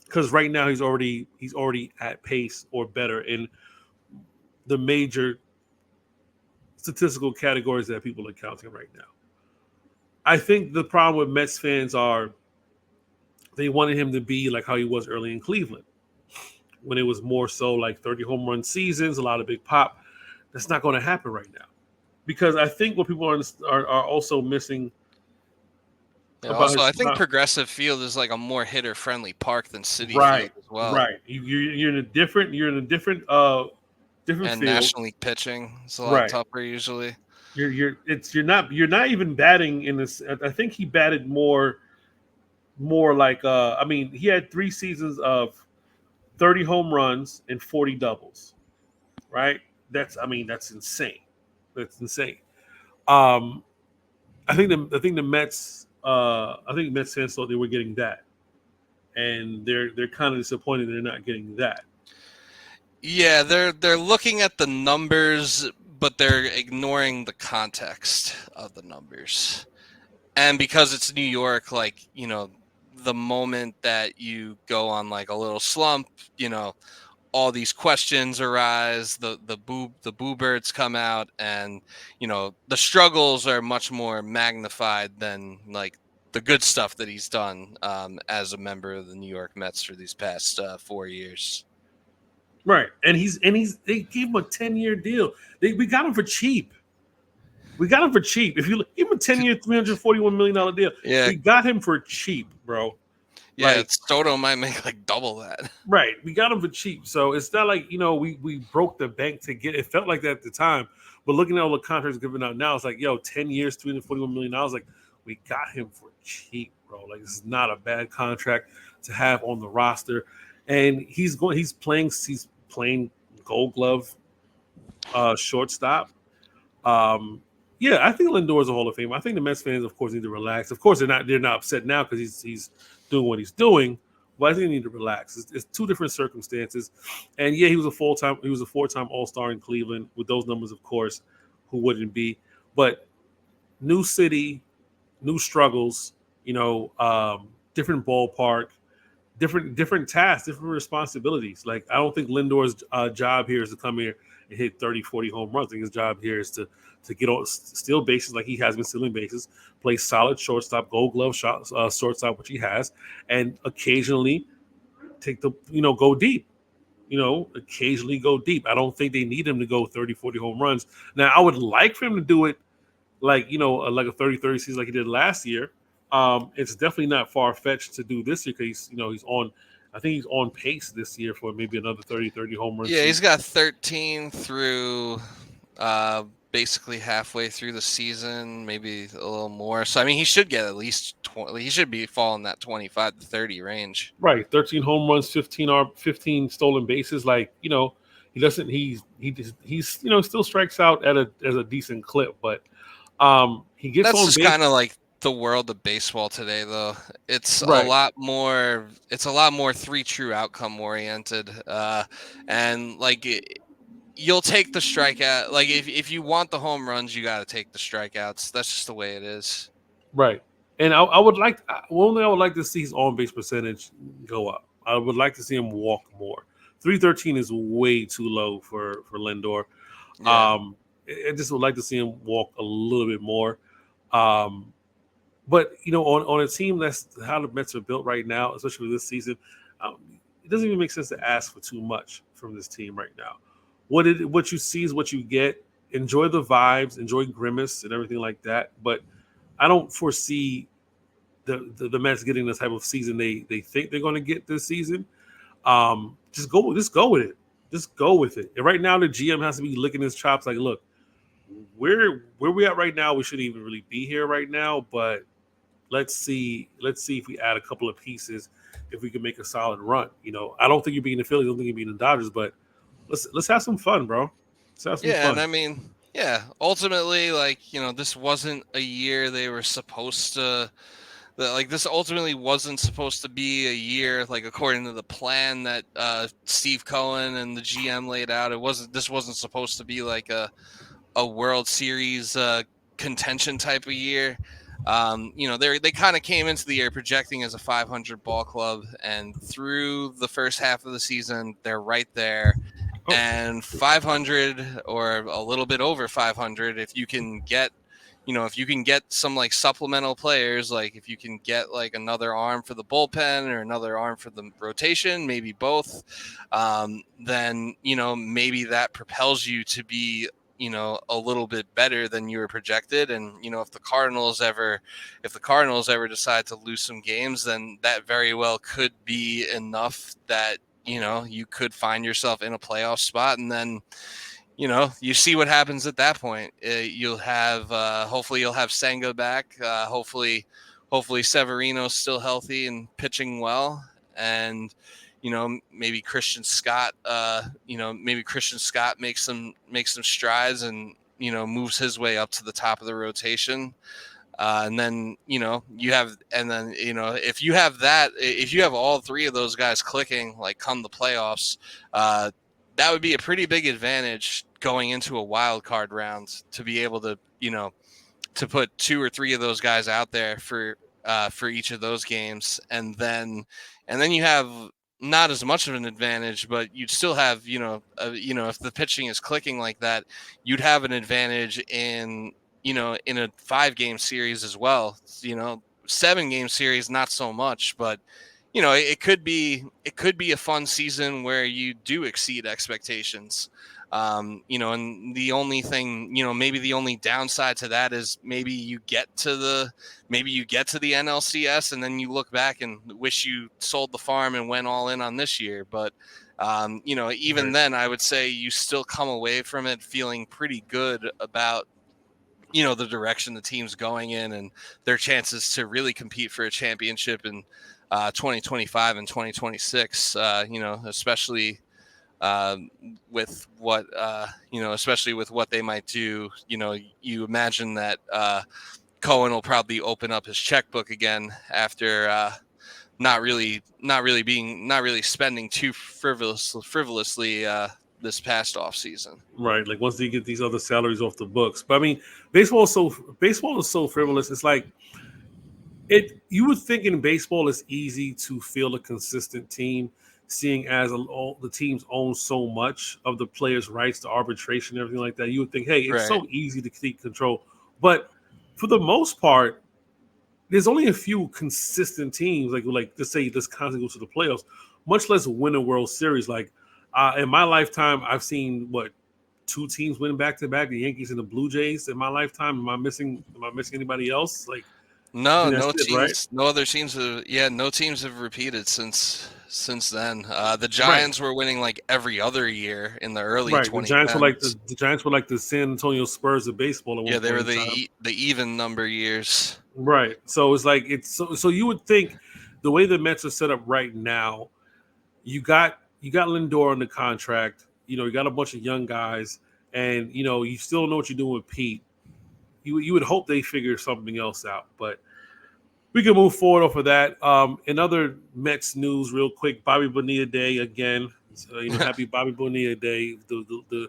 Because right now he's already at pace or better in the major statistical categories that people are counting right now. I think the problem with Mets fans are they wanted him to be like how he was early in Cleveland, when it was more so like 30 home run seasons, a lot of big pop. That's not going to happen right now. Because I think what people are also missing Yeah, about also, his I think Progressive Field is like a more hitter-friendly park than City right, Field as well. right. You're in a different different And field. National League pitching is a lot Right. tougher usually. You're not even batting in this. I think he batted more like I mean, he had 3 seasons of 30 home runs and 40 doubles. Right? That's insane. That's insane. Um I think the Mets I think Mets fans thought they were getting that. And they're kind of disappointed they're not getting that. Yeah, they're looking at the numbers, but they're ignoring the context of the numbers. And because it's New York, like, the moment that you go on like a little slump, all these questions arise, the boo birds come out, and the struggles are much more magnified than like the good stuff that he's done as a member of the New York Mets for these past 4 years. Right. And they gave him a 10-year deal. We got him for cheap. We got him for cheap. If you give him a 10-year, $341 million deal, Yeah. we got him for cheap, bro. Yeah, like, Soto might make like double that. Right. We got him for cheap. So it's not like, we broke the bank to get it. Felt like that at the time. But looking at all the contracts given out now, it's like, 10 years, $341 million. Like, we got him for cheap, bro. Like, this is not a bad contract to have on the roster. And he's playing Gold Glove shortstop. Yeah, I think Lindor is a Hall of Fame. I think the Mets fans, of course, need to relax. Of course, they're not upset now because he's doing what he's doing. But I think they need to relax. It's 2 different circumstances. And yeah, he was a 4-time All-Star in Cleveland with those numbers, of course. Who wouldn't be? But new city, new struggles. Different ballpark, different tasks, different responsibilities. Like, I don't think Lindor's job here is to come here and hit 30, 40 home runs. I think his job here is to get on, steal bases like he has been stealing bases, play solid shortstop, Gold Glove shortstop, which he has, and occasionally take go deep. Occasionally go deep. I don't think they need him to go 30, 40 home runs. Now, I would like for him to do it like a 30-30 season like he did last year. It's definitely not far-fetched to do this year because he's on. I think he's on pace this year for maybe another 30 home runs. Yeah, he's got 13 through basically halfway through the season, maybe a little more. So, I mean, he should get at least 20. He should be falling that 25 to 30 range. Right, 13 home runs, 15 stolen bases. Like, he doesn't. He's still strikes out at a decent clip, but he gets That's on just base. Kind of like the world of baseball today, though. It's a lot more 3 true outcome oriented, and like you'll take the strikeout. Like if you want the home runs, you got to take the strikeouts. That's just the way it is. Right, and I would like one thing I would like to see his on base percentage go up. I would like to see him walk more. 313 is way too low for Lindor. Yeah. I just would like to see him walk a little bit more. But on a team that's how the Mets are built right now, especially this season, it doesn't even make sense to ask for too much from this team right now. What you see is what you get. Enjoy the vibes, enjoy Grimace and everything like that. But I don't foresee the Mets getting the type of season they think they're going to get this season. Just go with it. Just go with it. And right now, the GM has to be licking his chops. Like, look, where we at right now, we shouldn't even really be here right now. But let's see if we add a couple of pieces, if we can make a solid run. I don't think you're beating the Phillies. I don't think you're beating the Dodgers. But let's have some fun, bro. Let's have some fun. And I mean, ultimately, like, this wasn't a year they were supposed to. This ultimately wasn't supposed to be a year, like, according to the plan that Steve Cohen and the GM laid out. This wasn't supposed to be like a World Series contention type of year. They kind of came into the year projecting as a 500 ball club, and through the first half of the season, they're right there. Oh. And 500 or a little bit over 500, if you can get some like supplemental players, like if you can get like another arm for the bullpen or another arm for the rotation, maybe both, then maybe that propels you to be a little bit better than you were projected. And if the Cardinals ever decide to lose some games, then that very well could be enough that you could find yourself in a playoff spot. And then you see what happens at that point. You'll have hopefully you'll have Senga back. Hopefully Severino's still healthy and pitching well, and maybe Christian Scott makes some strides and moves his way up to the top of the rotation. And then if you have all three of those guys clicking like come the playoffs, that would be a pretty big advantage going into a wild card round to be able to to put two or three of those guys out there for each of those games, and then you have not as much of an advantage, but you'd still have if the pitching is clicking like that, you'd have an advantage in in a 5-game series as well. 7-game series not so much, but it could be a fun season where you do exceed expectations. And the only thing, maybe the only downside to that is maybe you get to the NLCS and then you look back and wish you sold the farm and went all in on this year. But even then, I would say you still come away from it feeling pretty good about the direction the team's going in and their chances to really compete for a championship in 2025 and 2026. Especially with what they might do. You imagine that Cohen will probably open up his checkbook again after not really spending too frivolously this past off season. Right, like once they get these other salaries off the books. But I mean, baseball is so frivolous. It's like you would think in baseball it's easy to field a consistent team, seeing as all the teams own so much of the players' rights to arbitration and everything like that. You would think, hey, it's so easy to keep control. But for the most part, there's only a few consistent teams, like let's say this constantly goes to the playoffs, much less win a World Series. Like in my lifetime, I've seen 2 teams win back-to-back, the Yankees and the Blue Jays. In my lifetime, am I missing anybody else? Like no teams, right? No other teams no teams have repeated since then. The Giants were winning like every other year in the early 2010s. The Giants were like the San Antonio Spurs of baseball. Yeah, they were the even number years. Right. So it's like so you would think the way the Mets are set up right now, you got Lindor on the contract. You got a bunch of young guys, and you still know what you're doing with Pete. You would hope they figure something else out, but we can move forward off of that. In other Mets news, real quick, Bobby Bonilla Day again. Happy Bobby Bonilla Day. The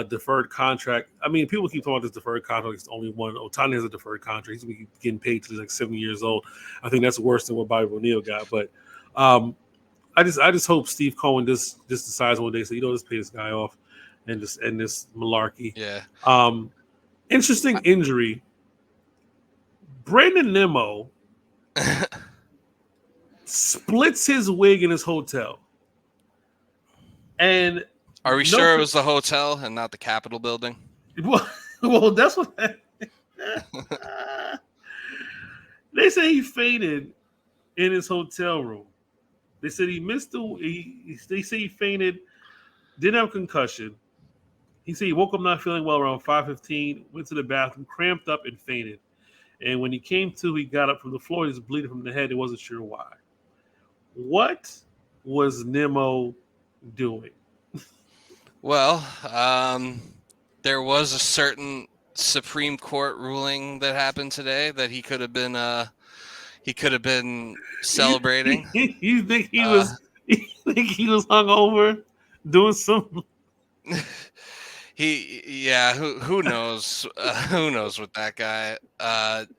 deferred contract. I mean, people keep talking about this deferred contract. It's only one. Ohtani has a deferred contract. He's getting paid till he's like 7 years old. I think that's worse than what Bobby Bonilla got. But I just hope Steve Cohen just decides one day, so let's pay this guy off and just end this malarkey. Yeah. Interesting injury. Brandon Nimmo splits his wig in his hotel. And are we sure it was the hotel and not the Capitol building? Well, that's what they say he fainted in his hotel room. They said he missed they say he fainted, didn't have concussion. He said he woke up not feeling well around 5:15, went to the bathroom, cramped up, and fainted. And when he came to, he got up from the floor. He was bleeding from the head. He wasn't sure why. What was Nimmo doing? Well, there was a certain Supreme Court ruling that happened today that he could have been celebrating. You think he was? You think he was hungover doing some? Who knows? Who knows with that guy?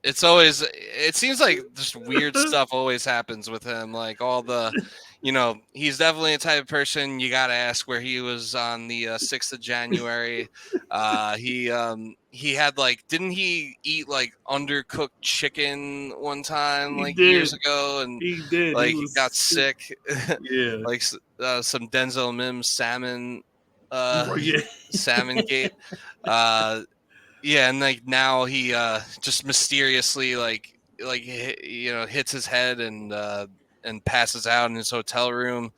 It seems like just weird stuff always happens with him. Like all the, he's definitely a type of person you got to ask where he was on the 6th of January. He had didn't he eat like undercooked chicken one time He like did. years ago, and He did. like He he was got sick, Yeah. like some Denzel Mims salmon. Yeah. Salmon Gate. Yeah, and like now he just mysteriously hits his head and passes out in his hotel room.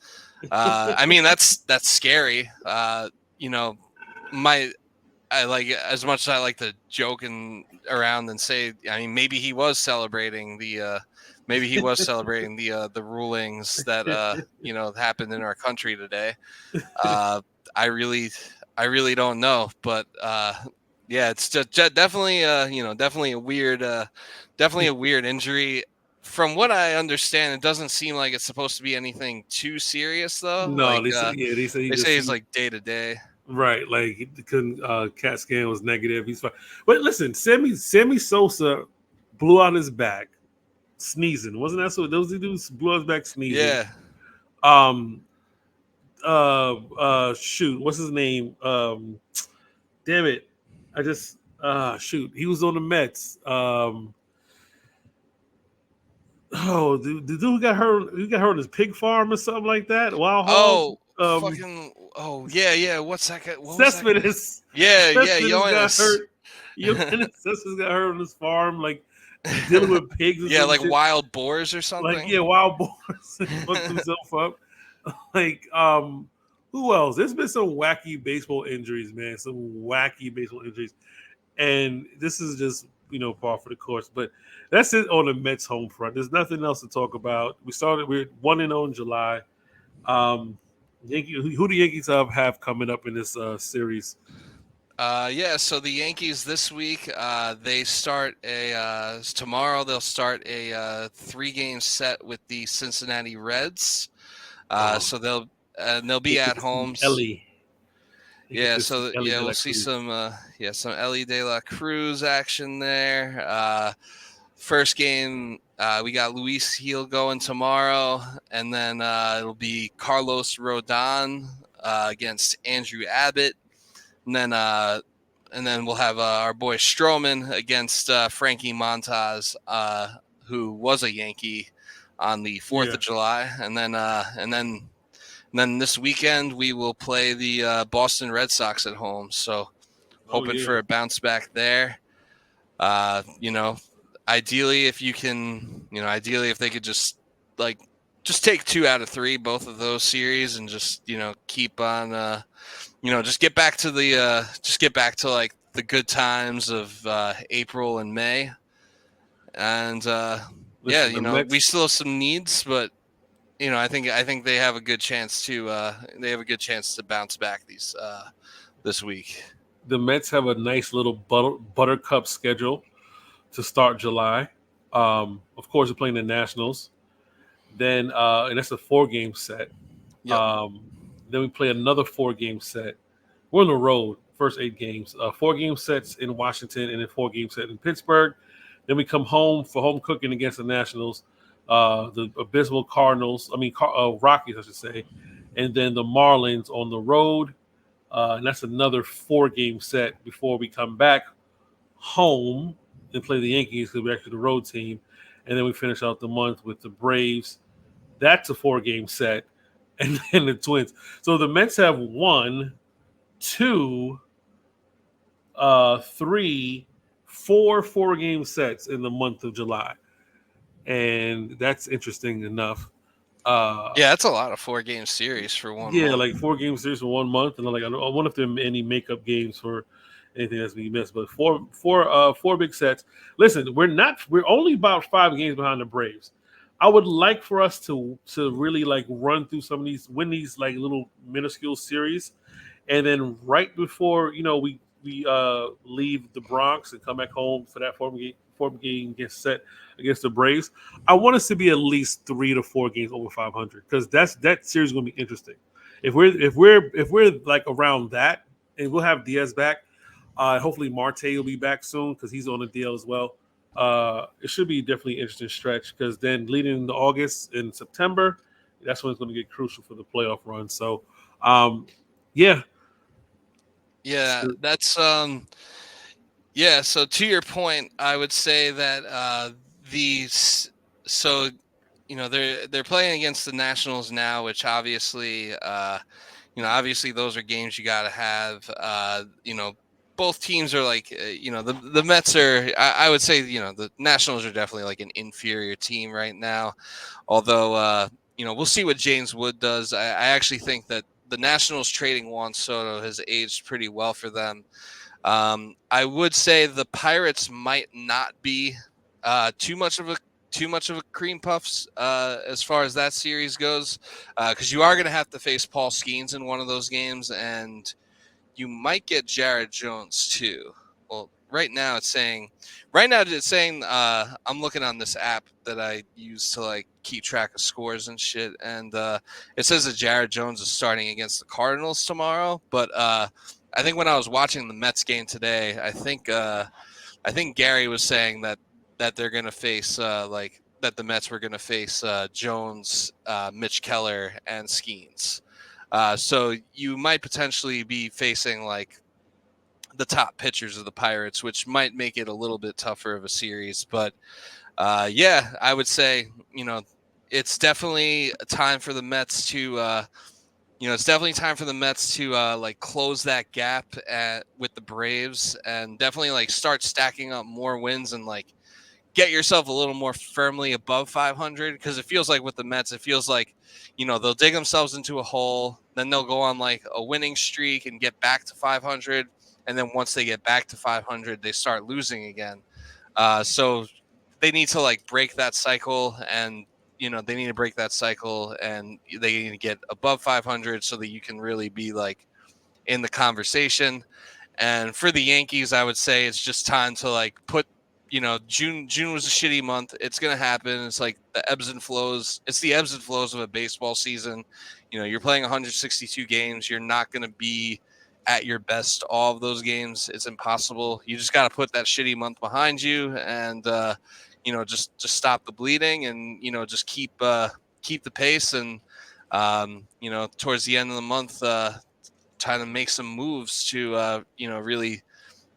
I mean that's scary. You know, my I like as much as I like to joke and around and say, I mean, maybe he was celebrating the rulings that happened in our country today. Uh, I really, I really don't know, but yeah, it's just definitely, definitely a weird injury. From what I understand, it doesn't seem like it's supposed to be anything too serious, though. No, they said he They say just it's like day to day. right, like he couldn't. CAT scan was negative. He's fine. But listen, Sammy Sosa blew out his back sneezing. Wasn't that so? Those dudes blew out his back sneezing. Yeah. Um. Shoot. What's his name? Damn it. I just. Shoot. He was on the Mets. Oh, the dude who got hurt. He got hurt on his pig farm or something like that. Wild hog. Oh, fucking. Oh, yeah, yeah. What's that guy? What was that guy? Cespedes. Yeah, yeah. Cespedes got Yoenis. hurt. Cespedes got hurt on his farm, like dealing with pigs. Yeah, like shit. wild boars or something. Like wild boars. Fucked himself up. Like who else? There's been some wacky baseball injuries, man. Some wacky baseball injuries, and this is just par for the course. But that's it on the Mets home front. There's nothing else to talk about. We're 1-0 in July. Who do Yankees have coming up in this series? Yeah, so the Yankees this week, they start tomorrow. They'll start a 3-game set with the Cincinnati Reds. So they'll be at home. Ellie. Yeah, so we'll see some Ellie De La Cruz action there. First game, we got Luis Gil going tomorrow, and then it'll be Carlos Rodon against Andrew Abbott, and then we'll have our boy Stroman against Frankie Montas, who was a Yankee on the 4th of July, and then this weekend we will play the Boston Red Sox at home. So hoping for a bounce back there. Ideally if they could just take 2 out of 3, both of those series, and just keep on just get back to like the good times of April and May. And we still have some needs, but I think they have a good chance to bounce back this week. The Mets have a nice little buttercup schedule to start July. Of course, they're playing the Nationals. Then and that's a 4-game set. Yep. Then we play another 4-game set. We're on the road, first 8 games. 4-game sets in Washington and then 4-game set in Pittsburgh. Then we come home for home cooking against the Nationals, the abysmal Rockies, I should say, and then the Marlins on the road. And that's another 4-game set before we come back home and play the Yankees because we're actually the road team. And then we finish out the month with the Braves. That's a 4-game set. And then the Twins. So the Mets have 1, 2, 3, 4 4-game sets in the month of July. And that's interesting enough. That's a lot of 4-game series for one month. Yeah, like 4-game series for 1 month. And I wonder if there are any makeup games for anything that's being missed. But four big sets. Listen, we're only about 5 games behind the Braves. I would like for us to really run through some of these, win these little minuscule series, and then right before we leave the Bronx and come back home for that 4-game set against the Braves, I want us to be at least 3 to 4 games over 500 because that series is going to be interesting. If we're around that and we'll have Diaz back. Hopefully Marte will be back soon because he's on the deal as well. It should be definitely an interesting stretch because then leading into August and September, that's when it's going to get crucial for the playoff run. So, yeah, Yeah, that's yeah. So to your point, I would say that these so they're playing against the Nationals now, which obviously obviously those are games you got to have. Both teams are like the Mets are. I would say the Nationals are definitely like an inferior team right now. Although we'll see what James Wood does. I actually think that the Nationals trading Juan Soto has aged pretty well for them. I would say the Pirates might not be too much of a cream puffs as far as that series goes, because you are going to have to face Paul Skeens in one of those games, and you might get Jared Jones too. Well, right now it's saying I'm looking on this app that I use to like keep track of scores and shit, and it says that Jared Jones is starting against the Cardinals tomorrow. But I think when I was watching the Mets game today, I think Gary was saying that they're gonna face that the Mets were gonna face Jones, Mitch Keller, and Skeens. So you might potentially be facing like the top pitchers of the Pirates, which might make it a little bit tougher of a series. But yeah, I would say it's definitely time for the Mets to like close that gap with the Braves and definitely like start stacking up more wins and like get yourself a little more firmly above 500, because it feels like with the Mets, it feels like they'll dig themselves into a hole, then they'll go on like a winning streak and get back to 500, and then once they get back to 500, they start losing again. So they need to like break that cycle, and they need to break that cycle, and they need to get above 500 so that you can really be like in the conversation. And for the Yankees, I would say it's just time to like put, June was a shitty month. It's going to happen. It's like the ebbs and flows. It's the ebbs and flows of a baseball season. You're playing 162 games. You're not going to be at your best all of those games. It's impossible. You just got to put that shitty month behind you and, just stop the bleeding and, just keep the pace. And, towards the end of the month, trying to make some moves to, really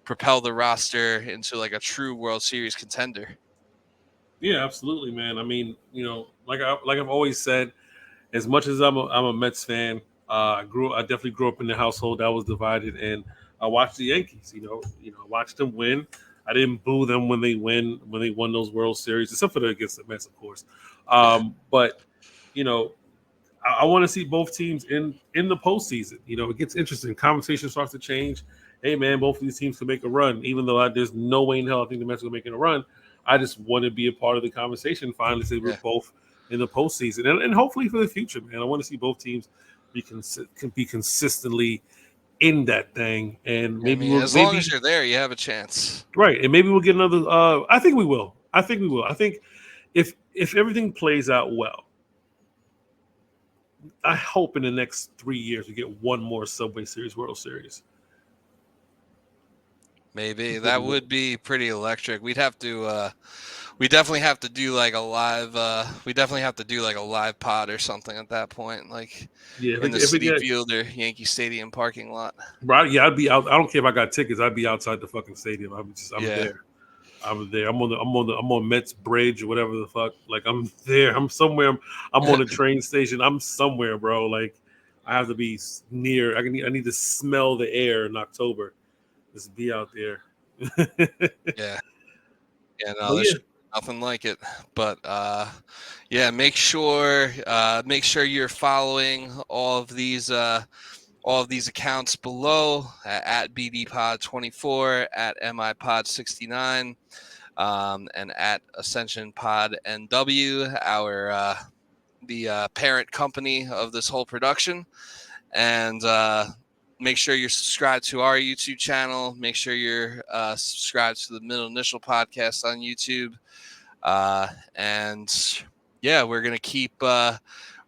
propel the roster into like a true World Series contender. Yeah, absolutely, man. I mean, like I've always said, as much as I'm a Mets fan, I definitely grew up in a household that was divided, and I watched the Yankees. I watched them win. I didn't boo them when they won those World Series, except for against the Mets, of course. But I want to see both teams in the postseason. It gets interesting. Conversation starts to change. Hey, man, both of these teams can make a run, even though there's no way in hell I think the Mets are making a run. I just want to be a part of the conversation. Finally, say we're both in the postseason, and hopefully for the future, man. I want to see both teams be consistently in that thing, and maybe as long as you're there, you have a chance, right? And maybe we'll get another. I think we will. I think if everything plays out well, I hope in the next 3 years we get one more Subway Series World Series. Maybe that would be pretty electric. We definitely have to do like a live. We definitely have to do like a live pod or something at that point, like in the Citi Field or Yankee Stadium parking lot. Right? Yeah, I'd be out. I don't care if I got tickets. I'd be outside the fucking stadium. I'm there. I'm there. I'm on Mets Bridge or whatever the fuck. Like I'm there. I'm somewhere. I'm on a train station. I'm somewhere, bro. Like I have to be near. I need to smell the air in October. Just be out there. Yeah. No, there's nothing like it. But make sure you're following all of these accounts below at BDPod24, at MIPod69, and at Ascension Pod NW, our the parent company of this whole production. And make sure you're subscribed to our YouTube channel. Make sure you're subscribed to the Middle Initial podcast on YouTube. And yeah, we're gonna keep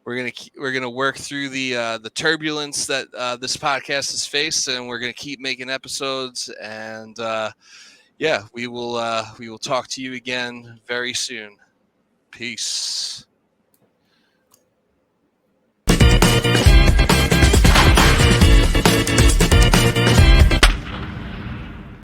we're gonna work through the turbulence that this podcast has faced, and we're gonna keep making episodes. And we will talk to you again very soon. Peace.